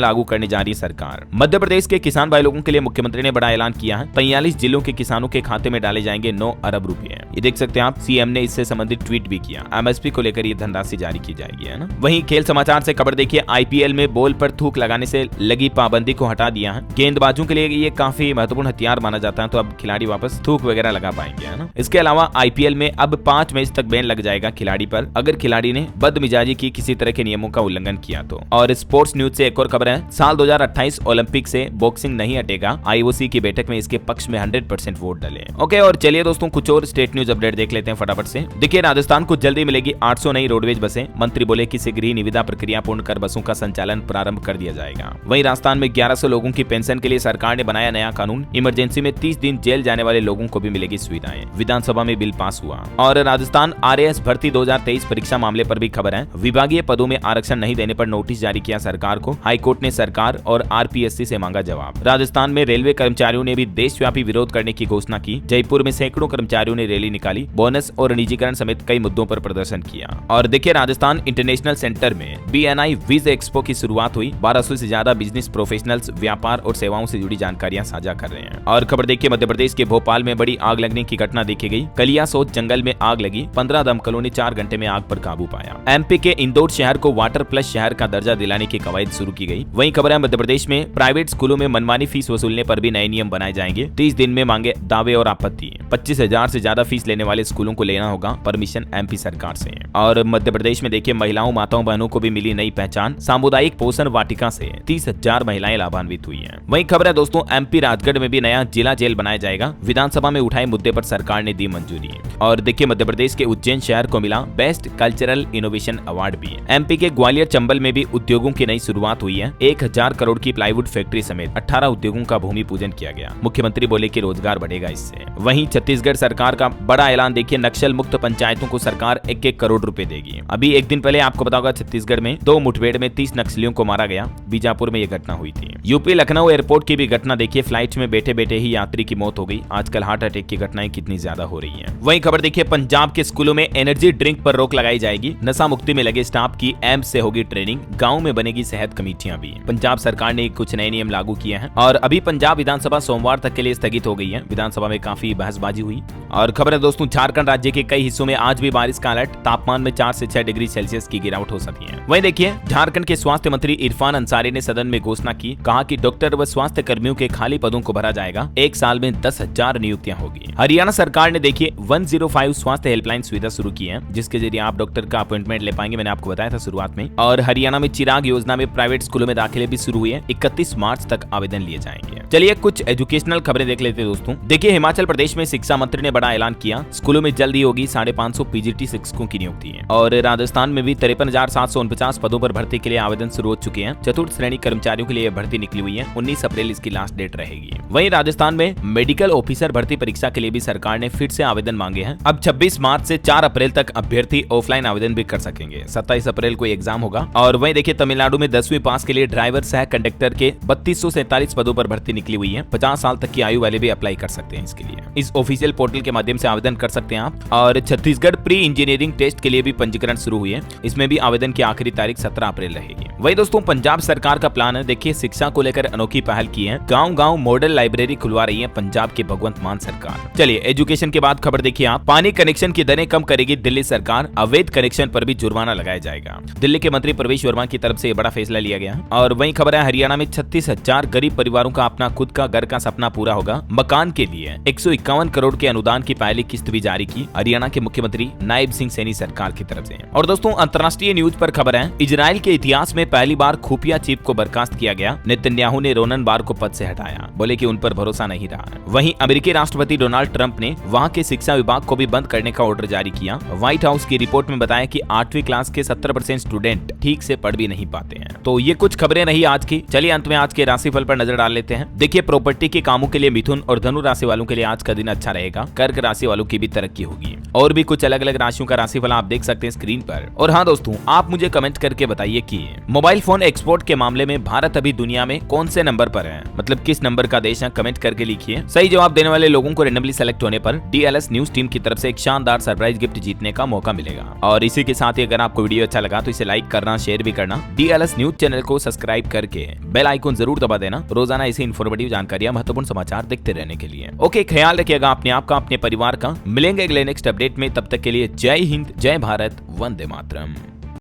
लागू करने जा रही है सरकार। मध्य प्रदेश के किसान भाई लोगों के लिए मुख्यमंत्री ने बड़ा ऐलान किया है। 43 जिलों के किसानों के खाते में डाले जाएंगे 9 अरब रुपए। ये देख सकते हैं आप, सीएम ने इससे संबंधित ट्वीट भी किया। एमएसपी को लेकर ये धनराशि जारी की जाएगी, है ना। वहीं खेल समाचार से खबर देखिए, आईपीएल में बॉल पर थूक लगाने से लगी पाबंदी को हटा दिया है। गेंदबाजों के लिए ये काफी महत्वपूर्ण हथियार माना जाता है, तो अब खिलाड़ी वापस थूक वगैरह लगा पाएंगे, है ना। इसके अलावा आईपीएल में अब 5 मैच तक बैन लग जाएगा खिलाड़ी पर, अगर खिलाड़ी ने बदमिजाजी की किसी तरह के नियमों का उल्लंघन किया तो। और स्पोर्ट्स न्यूज से एक और खबर है, साल 2028 ओलंपिक से बॉक्सिंग नहीं हटेगा। आईओसी की बैठक में इसके पक्ष में 100% वोट डले। ओके, और चलिए दोस्तों कुछ और स्टेट न्यूज अपडेट देख लेते हैं फटाफट से। देखिए, राजस्थान को जल्दी मिलेगी 800 नई रोडवेज बसें। मंत्री बोले कि शीघ्र ही निविदा प्रक्रिया पूर्ण कर बसों का संचालन प्रारंभ कर दिया जाएगा। वहीं राजस्थान में 1100 लोगों की पेंशन के लिए सरकार ने बनाया नया कानून। इमरजेंसी में 30 दिन जेल जाने वाले लोगों को भी मिलेगी सुविधाएं। विधानसभा में बिल पास हुआ। और राजस्थान आरएएस भर्ती 2023 परीक्षा मामले पर भी खबर है। विभागीय पदों में आरक्षण नहीं देने पर नोटिस जारी किया सरकार को। हाईकोर्ट ने सरकार और आरपीएससी से मांगा जवाब। राजस्थान में रेलवे कर्मचारियों ने भी देशव्यापी विरोध करने की घोषणा की। जयपुर में सैकड़ों कर्मचारियों ने रैली निकाली। बोनस और निजीकरण समेत कई मुद्दों पर प्रदर्शन किया। और देखिए, राजस्थान इंटरनेशनल सेंटर में बीएनआई विज एक्सपो की शुरुआत हुई। 1200 से ज्यादा बिजनेस प्रोफेशनल्स व्यापार और सेवाओं से जुड़ी जानकारियां साझा कर रहे हैं। और खबर देखिए, मध्य प्रदेश के भोपाल में बड़ी आग लगने की घटना देखी गई। कलियासोत जंगल में आग लगी। 15 दमकलों ने 4 घंटे में आग पर काबू पाया। एमपी के इंदौर शहर को वाटर प्लस शहर का दर्जा दिलाने की कवायद शुरू की गई। वहीं खबर है, मध्य प्रदेश में प्राइवेट स्कूलों में मनमानी फीस वसूलने पर भी नए नियम बनाए जाएंगे। 30 दिन में मांगे दावे और आपत्ति। 25,000 से ज्यादा फीस लेने वाले स्कूलों को लेना होगा परमिशन एमपी सरकार से। और मध्य प्रदेश में देखिए, महिलाओं माताओं बहनों को भी मिली नई पहचान। सामुदायिक पोषण वाटिका से 30,000 महिलाएं लाभान्वित हुई हैं। वहीं खबर है दोस्तों, एमपी राजगढ़ में भी नया जिला जेल बनाया जाएगा। विधानसभा में उठाए मुद्दे पर सरकार ने दी मंजूरी। और देखिए, मध्य प्रदेश के उज्जैन शहर को मिला बेस्ट कल्चरल इनोवेशन अवार्ड भी। एमपी के ग्वालियर चंबल में भी उद्योगों की नई शुरुआत हुई है। 1000 करोड़ की प्लाईवुड फैक्ट्री समेत 18 उद्योगों का भूमि पूजन किया गया। मुख्यमंत्री बोले कि रोजगार बढ़ेगा इससे। वहीं छत्तीसगढ़ सरकार का बड़ा ऐलान देखिए, नक्सल मुक्त पंचायतों को सरकार 1-1 करोड़ रुपए देगी। अभी एक दिन पहले आपको बताऊंगा, छत्तीसगढ़ में 2 मुठभेड़ में 30 नक्सलियों को मारा गया। बीजापुर में यह घटना हुई थी। यूपी लखनऊ एयरपोर्ट की भी घटना देखिए, फ्लाइट में बैठे बैठे ही यात्री की मौत हो गई। आजकल हार्ट अटैक की घटनाएं कितनी ज्यादा हो रही हैं। वहीं खबर देखिए, पंजाब के स्कूलों में एनर्जी ड्रिंक पर रोक लगाई जाएगी। नशा मुक्ति में लगे स्टाफ की एम्स से होगी ट्रेनिंग। गाँव में बनेगी सेहत कमेटियां भी। पंजाब सरकार ने कुछ नए नियम लागू किए हैं। और अभी पंजाब विधानसभा सोमवार तक के लिए स्थगित हो गई है। विधानसभा में काफी बहसबाजी हुई। और खबर है दोस्तों, झारखंड राज्य के कई हिस्सों में आज भी बारिश का अलर्ट। तापमान में 4 से 6 डिग्री सेल्सियस की गिरावट हो सकती है। वहीं देखिए, झारखंड के स्वास्थ्य मंत्री इरफान अंसारी ने सदन में घोषणा की। कहा कि डॉक्टर व स्वास्थ्य कर्मियों के खाली पदों को भरा जाएगा। 1 साल में 10,000 नियुक्तियां होगी। हरियाणा सरकार ने देखिए 105 स्वास्थ्य हेल्पलाइन सुविधा शुरू की है, जिसके जरिए आप डॉक्टर का अपॉइंटमेंट ले पाएंगे। मैंने आपको बताया था शुरुआत में। और हरियाणा में चिराग योजना में प्राइवेट स्कूलों में दाखिले भी शुरू हुए हैं। 31 मार्च तक आवेदन लिए जाएंगे। चलिए कुछ एजुकेशनल खबरें देख लेते हैं दोस्तों। देखिए, हिमाचल प्रदेश में शिक्षा मंत्री ने बड़ा ऐलान किया। स्कूलों में जल्दी होगी 550 पीजीटी शिक्षकों की नियुक्ति है। और राजस्थान में भी 53,749 पदों पर भर्ती के लिए आवेदन शुरू हो चुके हैं। चतुर्थ श्रेणी कर्मचारियों के लिए भर्ती निकली हुई है। 19 अप्रैल इसकी लास्ट डेट रहेगी। वहीं राजस्थान में मेडिकल ऑफिसर भर्ती परीक्षा के लिए भी सरकार ने फिर से आवेदन मांगे हैं। अब 26 मार्च से 4 अप्रैल तक अभ्यर्थी ऑफलाइन आवेदन भी कर सकेंगे। 27 अप्रैल को एग्जाम होगा। और वहीं देखिए, तमिलनाडु में 10वीं पास के लिए ड्राइवर सह कंडक्टर के 3247 पदों पर भर्ती निकली हुई है। 50 साल तक की आयु वाले भी अप्लाई कर सकते हैं इसके लिए। इस ऑफिशियल पोर्टल के माध्यम से आवेदन कर सकते हैं आप। और छत्तीसगढ़ प्री इंजीनियरिंग टेस्ट के लिए भी पंजीकरण शुरू हुई है। इसमें भी आवेदन की आखिरी तारीख 17 अप्रैल रहेगी। वही दोस्तों, पंजाब सरकार का प्लान है। देखिए, शिक्षा को लेकर अनोखी पहल की है। गांव-गांव मॉडल लाइब्रेरी खुलवा रही है पंजाब की भगवंत मान सरकार। चलिए एजुकेशन के बाद खबर देखिए आप। पानी कनेक्शन की दरें कम करेगी दिल्ली सरकार। अवैध कनेक्शन पर भी जुर्माना लगाया जाएगा। दिल्ली के मंत्री प्रवेश वर्मा की तरफ से बड़ा फैसला लिया गया। और वही खबर है, हरियाणा में 36,000 गरीब परिवारों का अपना खुद का घर का सपना पूरा होगा। मकान के लिए 151 करोड़ के अनुदान की पहली किस्त भी जारी की हरियाणा के मुख्यमंत्री नायब सिंह सैनी सरकार की तरफ से। और दोस्तों, अंतर्राष्ट्रीय न्यूज पर खबर है, इजराइल के इतिहास में पहली बार खुफिया चीफ को बर्खास्त किया गया। नेतन्याहू ने रोनन बार को पद से हटाया। बोले कि उन पर भरोसा नहीं रहा। वहीं अमेरिकी राष्ट्रपति डोनाल्ड ट्रंप ने वहां के शिक्षा विभाग को भी बंद करने का ऑर्डर जारी किया। गया। व्हाइट हाउस की रिपोर्ट में बताया कि 8वीं क्लास के 70% स्टूडेंट ठीक से पढ़ भी नहीं पाते हैं। तो ये कुछ खबरें रही आज की। चलिए अंत में आज के राशिफल पर नजर डाल लेते हैं। देखिए, प्रॉपर्टी के कामों के लिए मिथुन और धनु राशि वालों के लिए आज का दिन अच्छा रहेगा। कर्क राशि वालों की भी तरक्की होगी। और भी कुछ अलग अलग राशियों का राशिफल आप देख सकते हैं स्क्रीन पर। और हाँ दोस्तों, आप मुझे कमेंट करके बताइए कि मोबाइल फोन एक्सपोर्ट के मामले में भारत अभी दुनिया में कौन से नंबर पर है, मतलब किस नंबर का देश है, कमेंट करके लिखिए। सही जवाब देने वाले लोगों को रेंडमली सेलेक्ट होने पर DLS न्यूज टीम की तरफ से एक शानदार सरप्राइज गिफ्ट जीतने का मौका मिलेगा। और इसी के साथ ही अगर आपको वीडियो अच्छा लगा तो इसे लाइक करना, शेयर भी करना, DLS न्यूज चैनल को सब्सक्राइब करके बेल आइकन जरूर दबा देना रोजाना ऐसी इन्फॉर्मेटिव जानकारियां, महत्वपूर्ण समाचार देखते रहने के लिए। ओके, ख्याल रखिएगा अपने आप का, अपने परिवार का। मिलेंगे अगले नेक्स्ट अपडेट में, तब तक के लिए जय हिंद, जय भारत, वंदे मातरम।